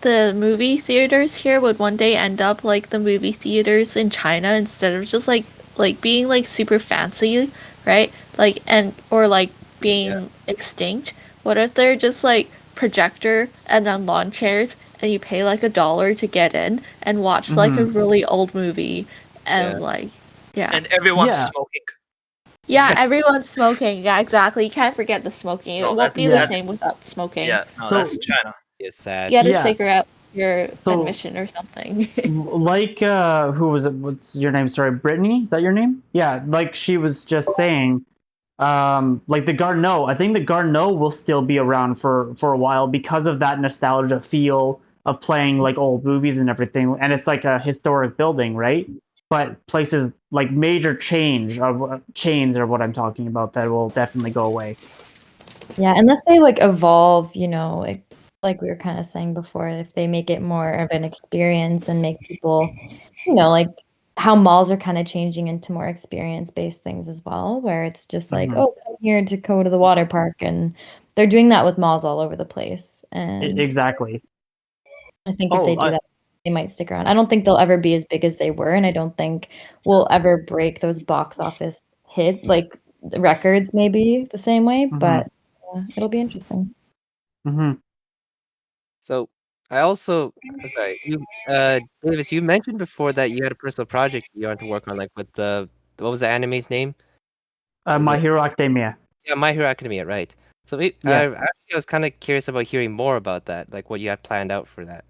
the movie theaters here would one day end up like the movie theaters in China instead of just like being like super fancy, right? Like or like being extinct. What if they're just like projector and then lawn chairs and you pay like $1 to get in and watch like a really old movie and and everyone's smoking. Yeah, everyone's smoking. Yeah, exactly. You can't forget the smoking. No, it won't be the same without smoking. Yeah, no, that's China. It's sad. You gotta figure out your admission or something. Like, who was it? What's your name? Sorry, Brittany? Is that your name? Yeah, like she was just saying, like the Gardneau. I think the Gardneau will still be around for a while because of that nostalgia feel of playing like old movies and everything. And it's like a historic building, right? But places like major chains are what I'm talking about that will definitely go away. Yeah, unless they like evolve, like we were kind of saying before, if they make it more of an experience and make people, like how malls are kind of changing into more experience-based things as well, where it's just like, oh, come here to go to the water park, and they're doing that with malls all over the place. And exactly. I think if they do that, they might stick around. I don't think they'll ever be as big as they were, and I don't think we'll ever break those box office hit like the records maybe the same way, but it'll be interesting. So I'm sorry, Davis, you mentioned before that you had a personal project you wanted to work on, like with what was the anime's name? My Hero Academia. Yeah, My Hero Academia, right. So Yes. actually, I was kind of curious about hearing more about that, like what you had planned out for that.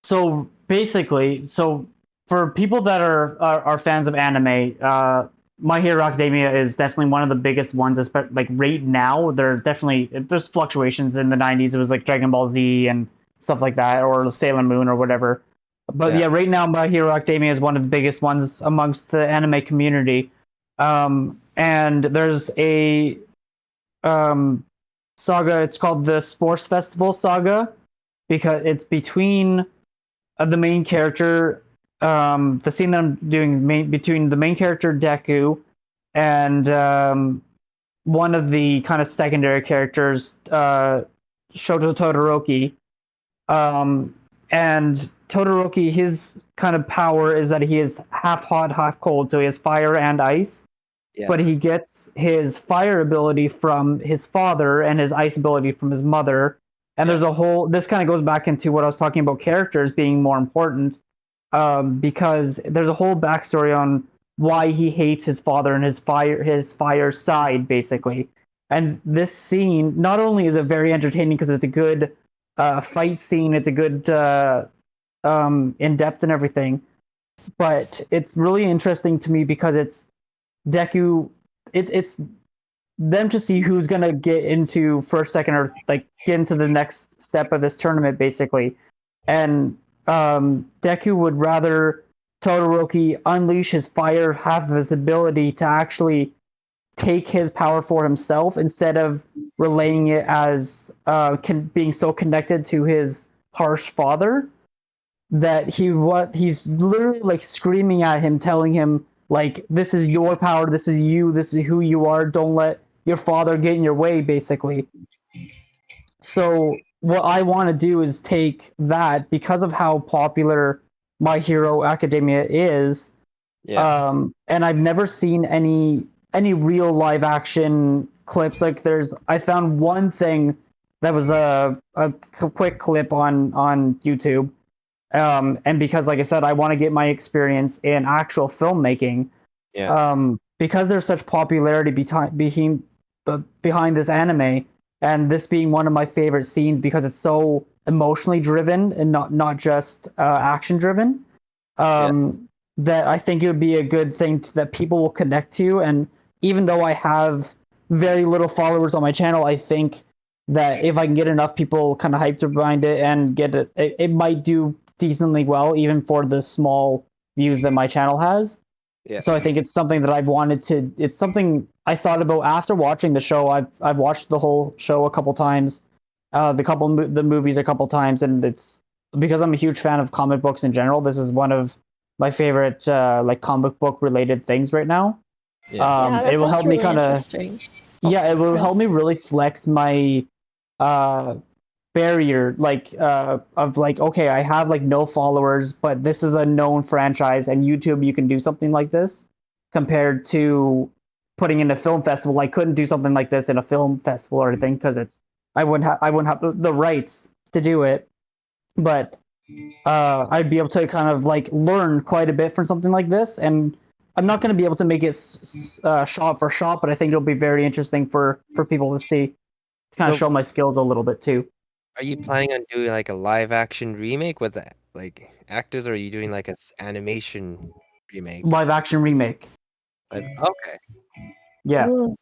So basically, for people that are fans of anime, My Hero Academia is definitely one of the biggest ones. Like right now, there's fluctuations. In the '90s, it was like Dragon Ball Z and stuff like that, or Sailor Moon or whatever. But yeah, right now, My Hero Academia is one of the biggest ones amongst the anime community. And there's a saga. It's called the Sports Festival Saga because it's between the main character, the scene that I'm doing between the main character Deku and one of the kind of secondary characters, Shoto Todoroki. And Todoroki, his kind of power is that he is half hot, half cold, so he has fire and ice. Yeah. But he gets his fire ability from his father and his ice ability from his mother. And there's this kind of goes back into what I was talking about characters being more important. because there's a whole backstory on why he hates his father and his fire side basically. And this scene not only is it very entertaining because it's a good fight scene, it's a good in depth and everything, but it's really interesting to me because it's Deku. It's them to see who's gonna get into first, second, or like get into the next step of this tournament, basically. And Deku would rather Todoroki unleash his fire, have his ability to actually take his power for himself instead of relaying it as being so connected to his harsh father that he's literally like screaming at him, telling him like, this is your power, this is you, this is who you are, don't let your father get in your way, basically. So what I want to do is take that, because of how popular My Hero Academia is, and I've never seen any real live action clips. Like I found one thing that was a quick clip on YouTube. And because, like I said, I want to get my experience in actual filmmaking. Because there's such popularity behind this anime, and this being one of my favorite scenes because it's so emotionally driven and not just action driven. That I think it would be a good thing that people will connect to. And even though I have very little followers on my channel, I think that if I can get enough people kind of hyped behind it and get it might do decently well, even for the small views that my channel has. So I think it's something that I've wanted to. It's something I thought about after watching the show. I've watched the whole show a couple times, the movies a couple times, and it's because I'm a huge fan of comic books in general. This is one of my favorite like comic book related things right now. That It will sounds help really me kind of interesting. it will help me really flex my barrier, like of like, okay, I have like no followers, but this is a known franchise, and YouTube you can do something like this, compared to putting in a film festival. I couldn't do something like this in a film festival or anything because I wouldn't have the rights to do it. But I'd be able to kind of like learn quite a bit from something like this. And I'm not going to be able to make it shot for shot, but I think it'll be very interesting for people to see, to kind of show my skills a little bit too. Are you planning on doing like a live action remake with like actors, or are you doing like an animation remake? Live action remake. Okay. Yeah. Ooh.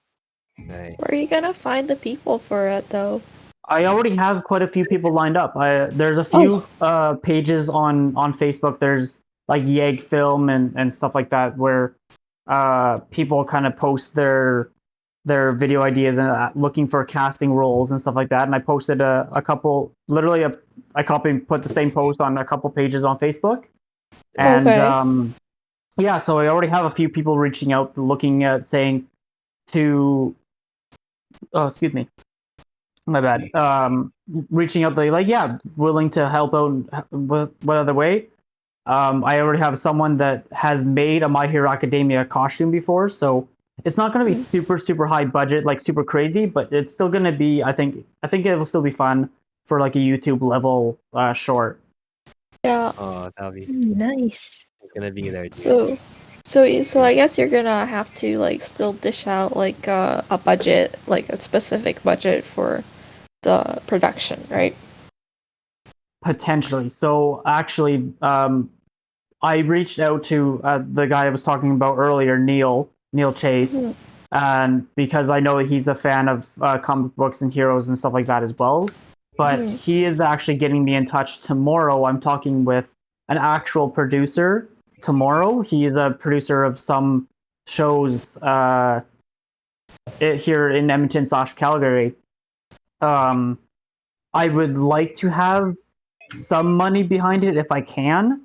Nice. Where are you gonna find the people for it though? I already have quite a few people lined up. There's a few pages on Facebook. There's like Yeg Film and stuff like that, where people kind of post their video ideas and looking for casting roles and stuff like that. And I posted a couple, literally I put the same post on a couple pages on Facebook. And yeah, so I already have a few people reaching out, looking at saying to, oh, excuse me, my bad. Reaching out, they like, yeah, willing to help out. What other way? I already have someone that has made a My Hero Academia costume before, so it's not going to be super high budget, like super crazy, but it's still going to be. I think it will still be fun for like a YouTube level short. Yeah. Oh, that'll be Nice. it's gonna be there too. So I guess you're gonna have to like still dish out like a budget, like a specific budget for the production, right? Potentially. So actually, I reached out to the guy I was talking about earlier, Neil Chase, and because I know he's a fan of comic books and heroes and stuff like that as well. But he is actually getting me in touch tomorrow. I'm talking with an actual producer tomorrow. He is a producer of some shows here in Edmonton / Calgary. I would like to have some money behind it if I can,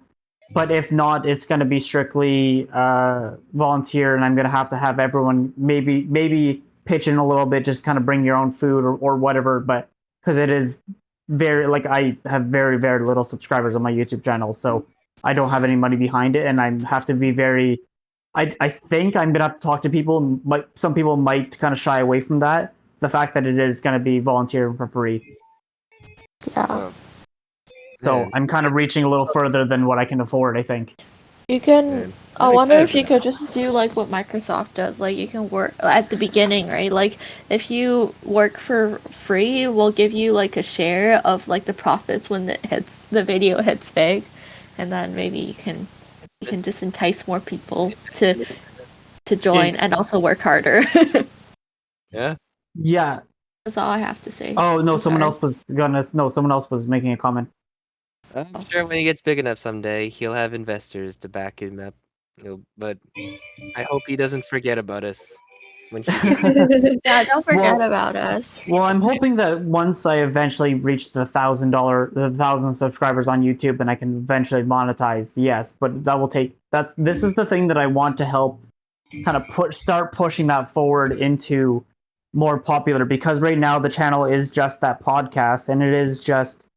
but if not, it's going to be strictly volunteer, and I'm going to have everyone maybe pitch in a little bit, just kind of bring your own food or whatever. But because it is very, like, I have very little subscribers on my YouTube channel, so I don't have any money behind it, and I have to be very. I think I'm gonna have to talk to people. Some people might kind of shy away from that. The fact that it is going to be volunteer for free. Yeah. So Man. I'm kind of reaching a little further than what I can afford, I think. You can. Man, I I'm wonder excited if for you that. could just do like what Microsoft does. Like you can work at the beginning, right? Like if you work for free, we'll give you like a share of like the profits when the video hits big, and then maybe you can just entice more people to join and also work harder. Yeah. Yeah. That's all I have to say. Oh no, I'm someone sorry. else was gonna. No, someone else was making a comment. I'm sure when he gets big enough someday, he'll have investors to back him up. But I hope he doesn't forget about us when he gets. Yeah, don't forget Well, about us. well, I'm hoping that once I eventually reach the $1,000 subscribers on YouTube, and I can eventually monetize. Yes, but that will take. This is the thing that I want to help kind of start pushing that forward into more popular, because right now the channel is just that podcast, and it is just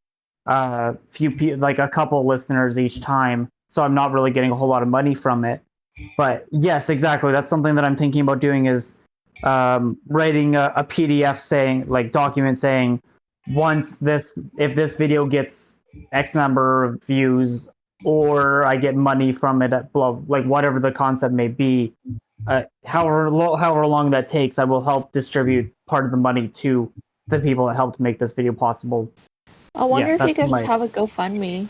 like a couple listeners each time. So I'm not really getting a whole lot of money from it. But yes, exactly. That's something that I'm thinking about doing, is writing a PDF saying, like, document saying, if this video gets X number of views, or I get money from it at below, like whatever the concept may be, however long that takes, I will help distribute part of the money to the people that helped make this video possible. I wonder Yeah, if you that's could just my. have a GoFundMe.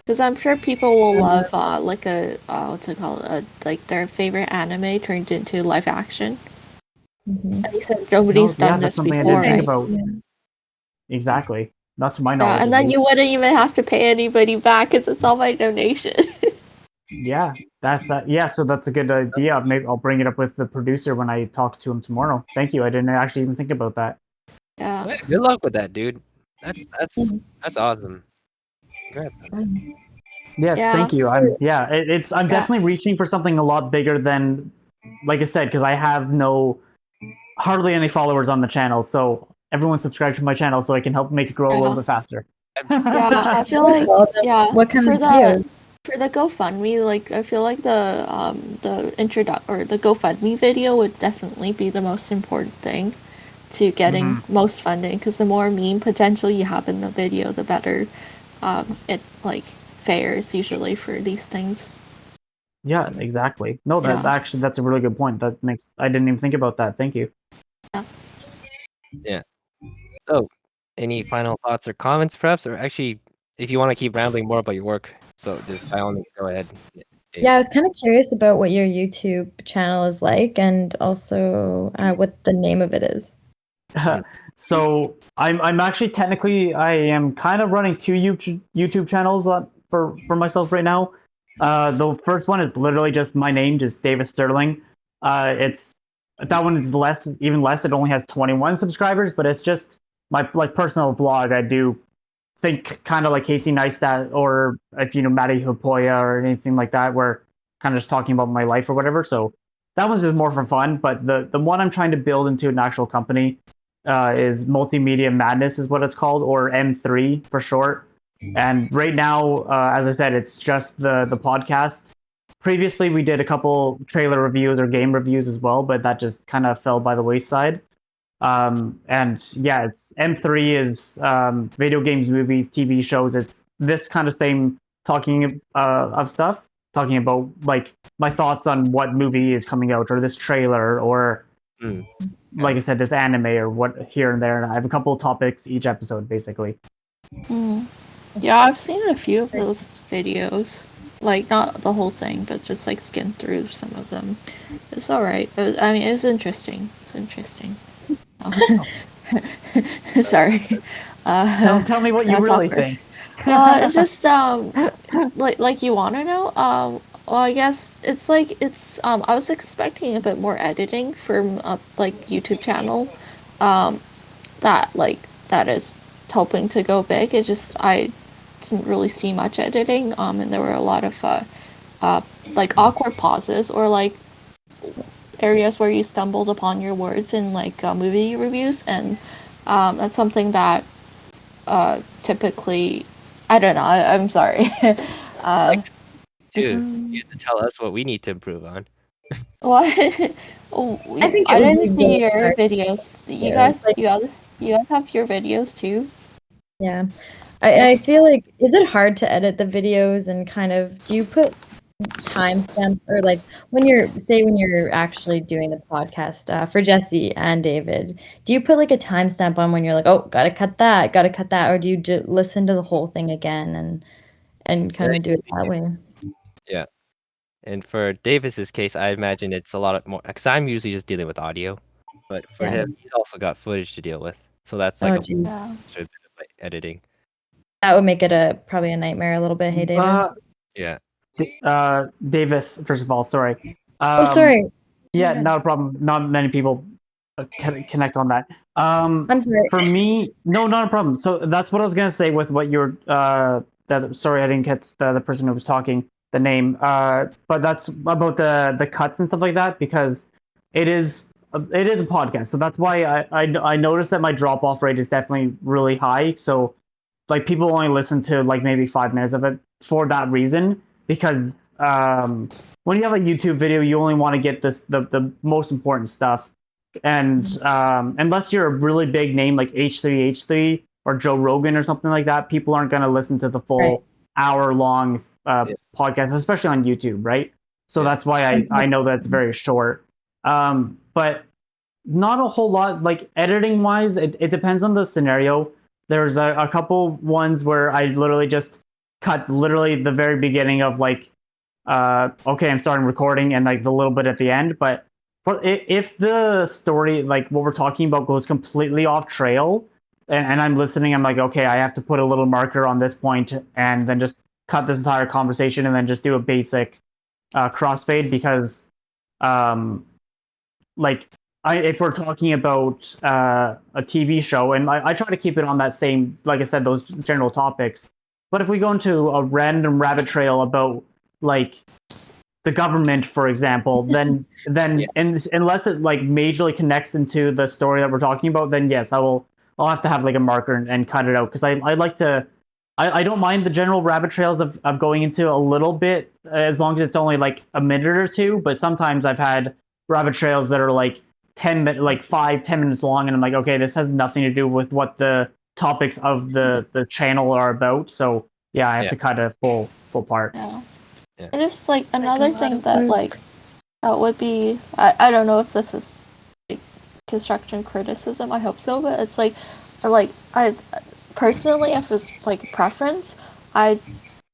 Because I'm sure people will love like a what's it called? Like their favorite anime turned into live action. Mhm. And he said nobody's Yeah, done that's this something I before, didn't think right? about. Yeah. Exactly. Not to my Yeah, knowledge, and at then you least. wouldn't even have to pay anybody back because it's all by donation. Yeah, that. Yeah, so that's a good idea. Maybe I'll bring it up with the producer when I talk to him tomorrow. Thank you. I didn't actually even think about that. Yeah. Well, good luck with that, dude. That's Mhm. that's awesome. Congrats on that. Yes, Yeah. thank you. I'm Yeah. definitely reaching for something a lot bigger than, like I said, because I have hardly any followers on the channel. So everyone subscribe to my channel so I can help make it grow a little Yeah. bit faster. Yeah, I feel like What kind for of videos? the GoFundMe, like I feel like the introduct or the GoFundMe video would definitely be the most important thing to getting Mhm. most funding, because the more meme potential you have in the video, the better it like fares usually for these things. Yeah, exactly. No, Yeah. that's a really good point. I didn't even think about that. Thank you. Yeah. So, any final thoughts or comments, perhaps, or actually, if you want to keep rambling more about your work, so just by all means, go ahead. Yeah, I was kind of curious about what your YouTube channel is like, and also what the name of it is. So I'm actually technically, I am kind of running two YouTube channels for myself right now. The first one is literally just my name, just Davis Sterling. It's That one is even less. It only has 21 subscribers, but it's just my like personal vlog. I do think kind of like Casey Neistat, or if you know Matty Hopoya or anything like that, where kind of just talking about my life or whatever. So that one's just more for fun. But the one I'm trying to build into an actual company is Multimedia Madness, is what it's called, or M3 for short. And right now, as I said, it's just the podcast. Previously, we did a couple trailer reviews or game reviews as well, but that just kind of fell by the wayside. And yeah, it's M3 is video games, movies, TV shows. It's this kind of same talking of stuff, talking about like my thoughts on what movie is coming out, or this trailer, or Mm, like I said, this anime, or what here and there. And I have a couple of topics each episode, basically. Mm. Yeah, I've seen a few of those videos. Like not the whole thing, but just like skim through some of them. It's all right. I mean, it was interesting. It's interesting. Oh. Sorry. Tell me what you That's really awkward. think. Well, it's just like you want to know. Well, I guess it's like I was expecting a bit more editing from like YouTube channel, um, that is hoping to go big. It just I didn't really see much editing. And there were a lot of like awkward pauses, or like areas where you stumbled upon your words in like movie reviews, and that's something that typically, I don't know. I'm sorry. uh, just dude, you have to tell us what we need to improve on. what? Oh, I think it I would didn't be see really your hard videos. to like, You guys have your videos too. Yeah. I feel like, is it hard to edit the videos and kind of, do you put timestamp or like when you're actually doing the podcast for Jesse and David, do you put like a timestamp on when you're like, oh, gotta cut that, or do you just listen to the whole thing again and kind of do it that way? Yeah. And for Davis's case, I imagine it's a lot more because I'm usually just dealing with audio, but for Yeah. him, he's also got footage to deal with. So that's like Oh, a geez. Yeah. extra bit of like, editing. That would make it probably a nightmare a little bit. Hey, David. Yeah. Davis, first of all, sorry. Oh, sorry. Yeah, Go ahead. not a problem. Not many people connect on that. I'm sorry. For me, no, not a problem. So that's what I was gonna say with what you're. Sorry, I didn't catch the person who was talking the name. But that's about the cuts and stuff like that because it is a podcast. So that's why I noticed that my drop off rate is definitely really high. So like people only listen to like maybe 5 minutes of it for that reason because when you have a YouTube video, you only want to get the most important stuff. And unless you're a really big name like H3H3 or Joe Rogan or something like that, people aren't going to listen to the Right. full hour long Yeah. podcast, especially on YouTube, right? So Yeah. that's why I know that it's very short. But not a whole lot like editing wise. It depends on the scenario. There's a couple ones where I literally just cut literally the very beginning of like okay, I'm starting recording and like the little bit at the end. But if the story, like what we're talking about, goes completely off trail, and I'm listening, I'm like, okay, I have to put a little marker on this point, and then just cut this entire conversation, and then just do a basic crossfade because, like, if we're talking about a TV show, and I try to keep it on that same, like I said, those general topics. But if we go into a random rabbit trail about like the government, for example, then unless it like majorly connects into the story that we're talking about, then yes, I'll have to have like a marker and cut it out because I like to I don't mind the general rabbit trails of going into a little bit as long as it's only like a minute or two. But sometimes I've had rabbit trails that are like 10 minutes, like 5-10 minutes long, and I'm like, okay, this has nothing to do with what the topics of the channel are about. So yeah, I have to cut a full part. Yeah. Yeah. And just like It's like another a lot thing of that work. like would be I don't know if this is like constructive criticism. I hope so, but it's like I personally, if it's like preference, I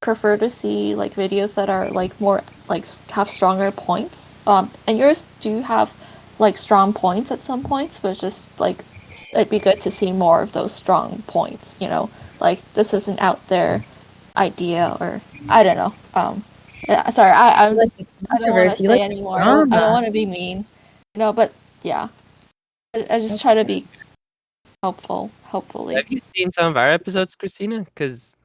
prefer to see like videos that are like more like have stronger points. And yours do have like strong points at some points, but just like it'd be good to see more of those strong points. You know, like this is an out there idea, or I don't know. Yeah, sorry, I Like the I don't want to controversy, say like the anymore. I don't drama. want to be mean. No, but yeah, I just try to be helpful, hopefully. Have you seen some of our episodes, Christina? Because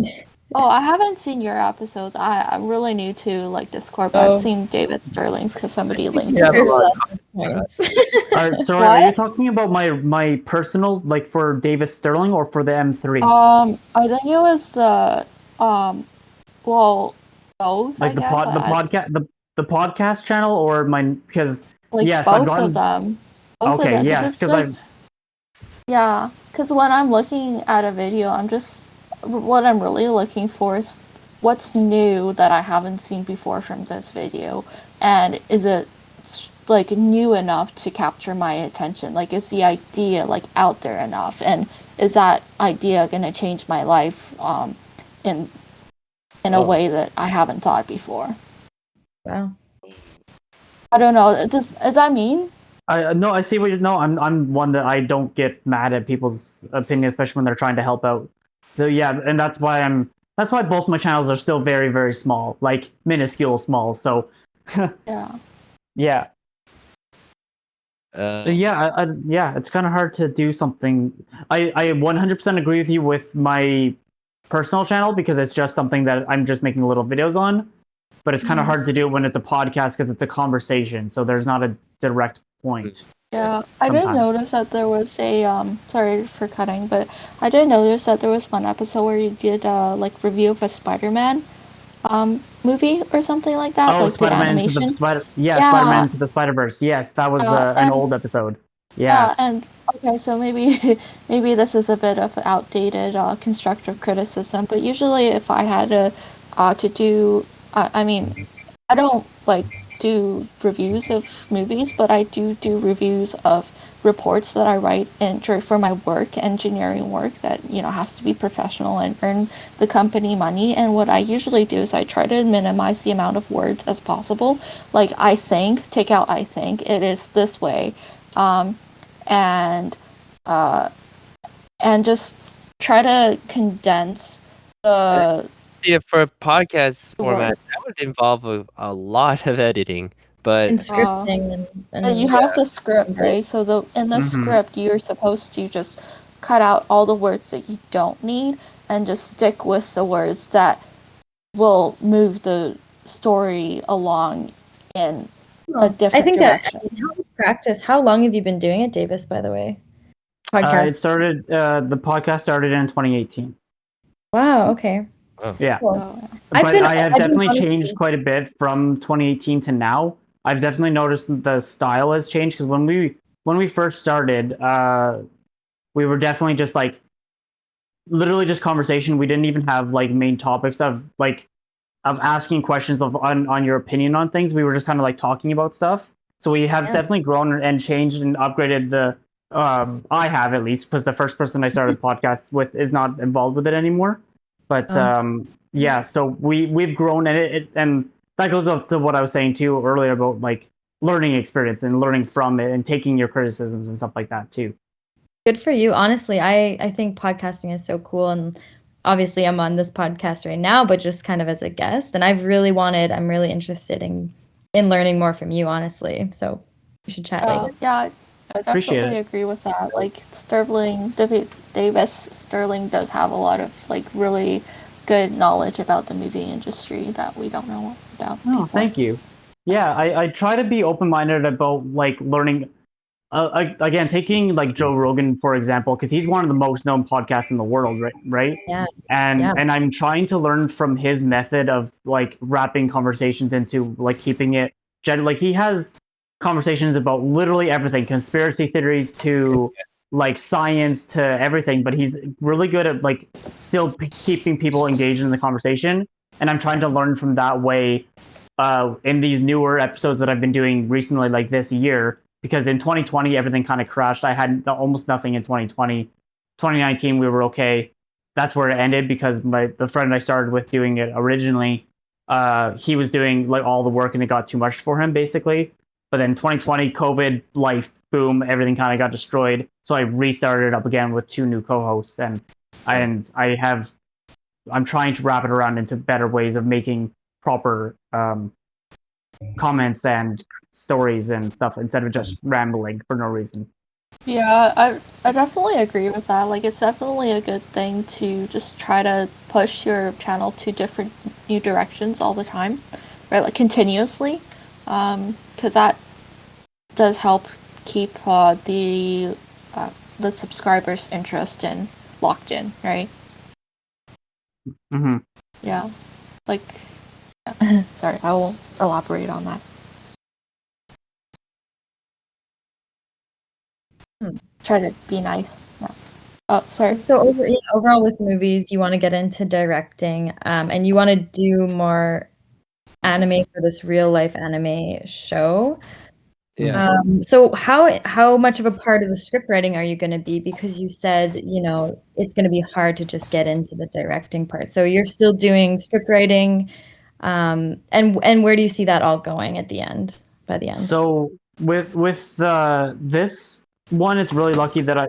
Oh, I haven't seen your episodes. I'm really new to like Discord, but I've Oh. seen David Sterling's because somebody linked Yeah, it. There's but- lots of points. Sorry, are you What? talking about my personal, like for Davis Sterling or for the M3? I think it was the well, both. Like I the guess pod the podcast the podcast channel or my because like yes, I've both of gotten them. Both of okay, them, 'cause yeah, it's because like, I've yeah, because when I'm looking at a video, what I'm really looking for is what's new that I haven't seen before from this video, and is it like new enough to capture my attention? Like, is the idea like out there enough, and is that idea gonna change my life in a way that I haven't thought before? Wow. I don't know. Does that mean? I no, I see what you no, I'm one that I don't get mad at people's opinions, especially when they're trying to help out. So yeah, and that's why both my channels are still very, very small, like minuscule small. So Yeah. yeah. Yeah, it's kind of hard to do something. I 100% agree with you with my personal channel because it's just something that I'm just making little videos on. But it's kind of hard to do when it's a podcast because it's a conversation, so there's not a direct point. Yeah, I did Sometimes. notice that there was a sorry for cutting, but I did notice that there was one episode where you did like review of a Spider-Man movie or something like that, Oh, like the Spider-Man animation. Spider-Man Yeah. into the Spider-Verse. Yes, that was an and old episode. yeah, Yeah. and Okay, so maybe maybe this is a bit of outdated constructive criticism, but usually if I had to do, I mean, I don't like do reviews of movies, but I do reviews of reports that I write for my work, engineering work that has to be professional and earn the company money. And what I usually do is I try to minimize the amount of words as possible. Like I think, take out I think it is this way. And uh, and just try to condense the See, for a podcast the format, word. that would involve a lot of editing, but And scripting You and have the script, yeah. right? So in the Mm-hmm. script, you're supposed to just cut out all the words that you don't need and just stick with the words that will move the story along in a Oh, I different think that direction. helps practice. How long have you been doing it, Davis, by the way? Podcast. The podcast started in 2018. Wow, okay. oh, Yeah. Cool. So But I have I've been definitely changed honestly quite a bit from 2018 to now. I've definitely noticed that the style has changed because when we first started, we were definitely just like literally just conversation. We didn't even have like main topics of asking questions on your opinion on things. We were just kind of like talking about stuff. So we have yeah. definitely grown and changed and upgraded the. I have at least because the first person I started podcasts with is not involved with it anymore. But Oh, yeah, so we've grown and that goes up to what I was saying too earlier about like learning experience and learning from it and taking your criticisms and stuff like that too. good for you. Honestly, I think podcasting is so cool, and obviously I'm on this podcast right now, but just kind of as a guest. And I'm really interested in learning more from you, honestly. So we should chat later. yeah, I Appreciate definitely it. agree with that. Like Davis Sterling does have a lot of like really good knowledge about the movie industry that we don't know about Oh, before. thank you. Yeah, I try to be open minded about like learning. Again, taking like Joe Rogan for example, because he's one of the most known podcasts in the world, right? Right. Yeah, And yeah, I'm trying to learn from his method of like wrapping conversations into like keeping it like he has conversations about literally everything, conspiracy theories to like science to everything, but he's really good at like still keeping people engaged in the conversation. And I'm trying to learn from that way in these newer episodes that I've been doing recently, like this year, because in 2020 everything kind of crashed. I had almost nothing in 2020. 2019 we were okay. That's where it ended because the friend I started with doing it originally, he was doing like all the work and it got too much for him basically. But then 2020 COVID life boom, everything kind of got destroyed. So I restarted it up again with two new co-hosts and I'm trying to wrap it around into better ways of making proper comments and stories and stuff instead of just rambling for no reason. Yeah, I definitely agree with that. Like, it's definitely a good thing to just try to push your channel to different new directions all the time, right? Like continuously, because that does help keep the subscribers' interest in locked in, right? Mm-hmm. Yeah, like, sorry, I will elaborate on that. Try to be nice. No. Oh, sorry. So overall with movies, you want to get into directing, and you want to do more anime for this real life anime show. yeah. So how much of a part of the script writing are you going to be? Because you said, it's going to be hard to just get into the directing part. So you're still doing script writing, and where do you see that all going at the end? By the end. So with this one, it's really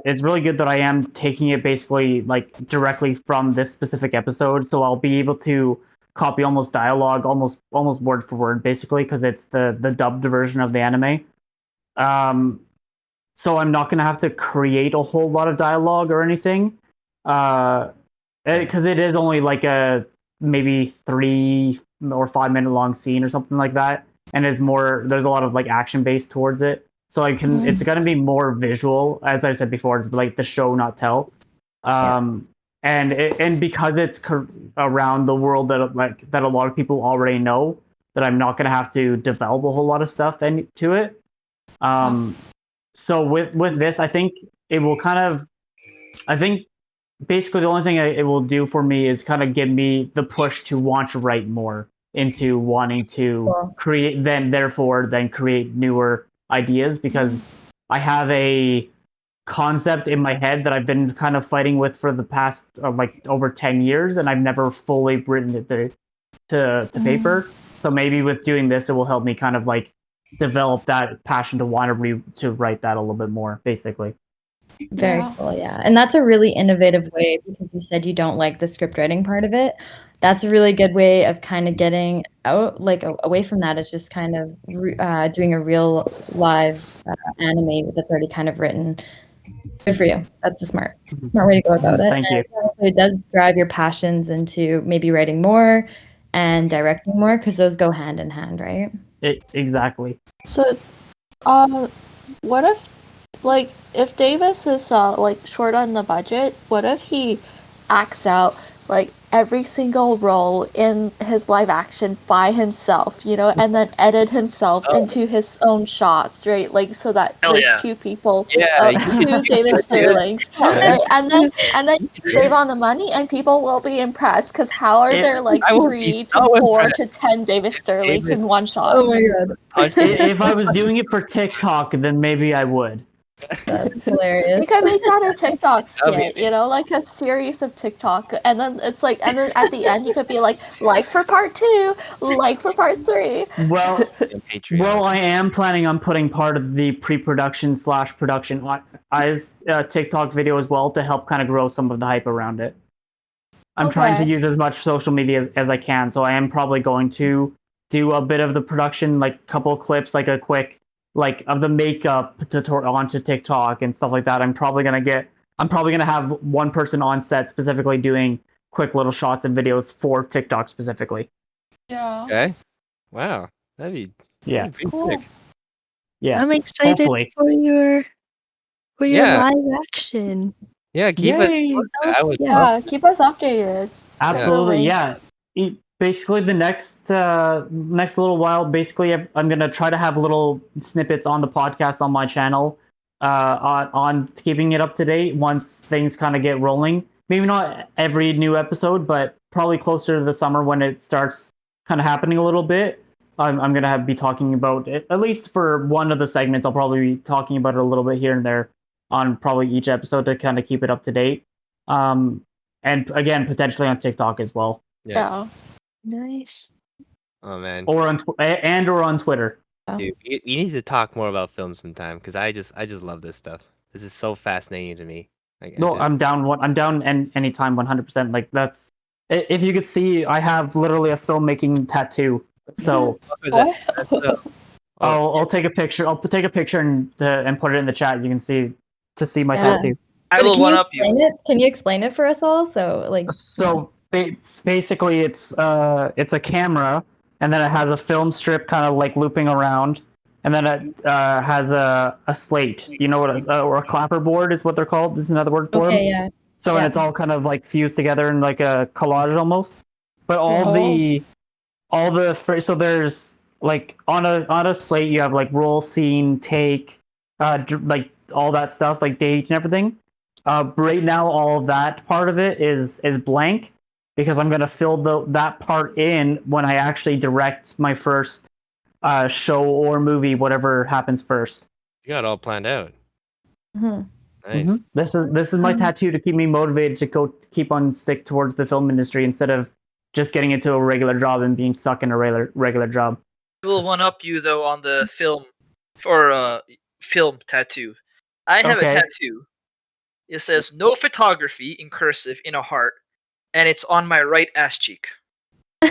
it's really good that I am taking it basically like directly from this specific episode. So I'll be able to copy almost dialogue, almost word for word, basically, because it's the dubbed version of the anime. Um, so I'm not gonna have to create a whole lot of dialogue or anything, because it is only like a maybe 3 or 5 minute long scene or something like that, and there's a lot of like action based towards it. So it's gonna be more visual, as I said before. It's like the show, not tell. Yeah. And because it's around the world that a lot of people already know, that I'm not gonna have to develop a whole lot of stuff into it. Um, so with this, I think it will kind of, I think, basically the only thing it will do for me is kind of give me the push to want to write more, into wanting to Cool. create, then create newer ideas, because I have a concept in my head that I've been kind of fighting with for the past like over 10 years, and I've never fully written it to paper. So maybe with doing this, it will help me kind of like develop that passion to want to write that a little bit more, basically. Very Yeah. cool, yeah. And that's a really innovative way, because you said you don't like the script writing part of it. That's a really good way of kind of getting out, like away from that. Is just kind of doing a real live anime that's already kind of written. Good for you. That's a smart way to go about it. Thank you. And it does drive your passions into maybe writing more and directing more, because those go hand in hand, right? Exactly. So, what if, like, if Davis is like short on the budget, what if he acts out like every single role in his live action by himself, you know, and then edit himself into his own shots, right? Like, so that Hell there's yeah. two people, Yeah, two Davis Sterlings, right? And then save on the money, and people will be impressed, because how are there like I will be 3 to so 4 impressed. to 10 Davis Sterlings in one shot? Oh my god, If I was doing it for TikTok, then maybe I would. that's hilarious. You can make that a TikTok That'd be skit, you know, like a series of TikTok, and then it's like, and then at the end you could be like for part 2, like for part 3. Well, Patreon. well, I am planning on putting part of the pre-production / production as TikTok video as well, to help kind of grow some of the hype around it. I'm trying to Okay. use as much social media as I can, so I am probably going to do a bit of the production, like a couple of clips, like a quick, like of the makeup tutorial onto TikTok and stuff like that. I'm probably gonna have one person on set specifically doing quick little shots and videos for TikTok specifically. Yeah. Okay. Wow. That'd be Yeah, pretty Cool. sick. yeah. I'm excited Hopefully. for your Yeah. live action. Yeah, keep it. Yay! I would Yeah. love. Keep us updated. Absolutely, Definitely. yeah. Basically, the next little while, basically, I'm gonna try to have little snippets on the podcast on my channel, on keeping it up to date once things kind of get rolling. Maybe not every new episode, but probably closer to the summer when it starts kind of happening a little bit. I'm gonna be talking about it, at least for one of the segments. I'll probably be talking about it a little bit here and there on probably each episode to kind of keep it up to date. And again, potentially on TikTok as well, Yeah. Nice. Oh man, or on Twitter. dude, you need to talk more about film sometime, because I just love this stuff. This is so fascinating to me. Like, No, I'm down. I'm down anytime, 100%. Like that's, if you could see, I have literally a filmmaking tattoo. So What? I'll take a picture. I'll take a picture and put it in the chat. You can see my Yeah. tattoo. I But will can one you up you. explain it? Can you explain it for us all? So like, So basically, it's a camera, and then it has a film strip kind of like looping around, and then it has a slate. You know what? Or a clapperboard is what they're called. This is another word for them. okay, yeah. So and Yeah. it's all kind of like fused together in like a collage almost. But so there's like on a slate you have like roll, scene, take, like all that stuff, like date and everything. Right now, all of that part of it is blank, because I'm gonna fill that part in when I actually direct my first show or movie, whatever happens first. You got it all planned out. Mhm. Nice. This is my tattoo to keep me motivated to keep on stick towards the film industry instead of just getting into a regular job and being stuck in a regular job. I will one up you though on the film film tattoo. I have a Okay. tattoo. It says no photography in cursive in a heart, and it's on my right ass cheek. Why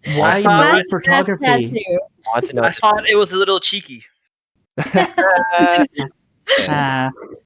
I thought- no That's photography? tattoo. Want to know? I thought it was a little cheeky. Yeah. Ah,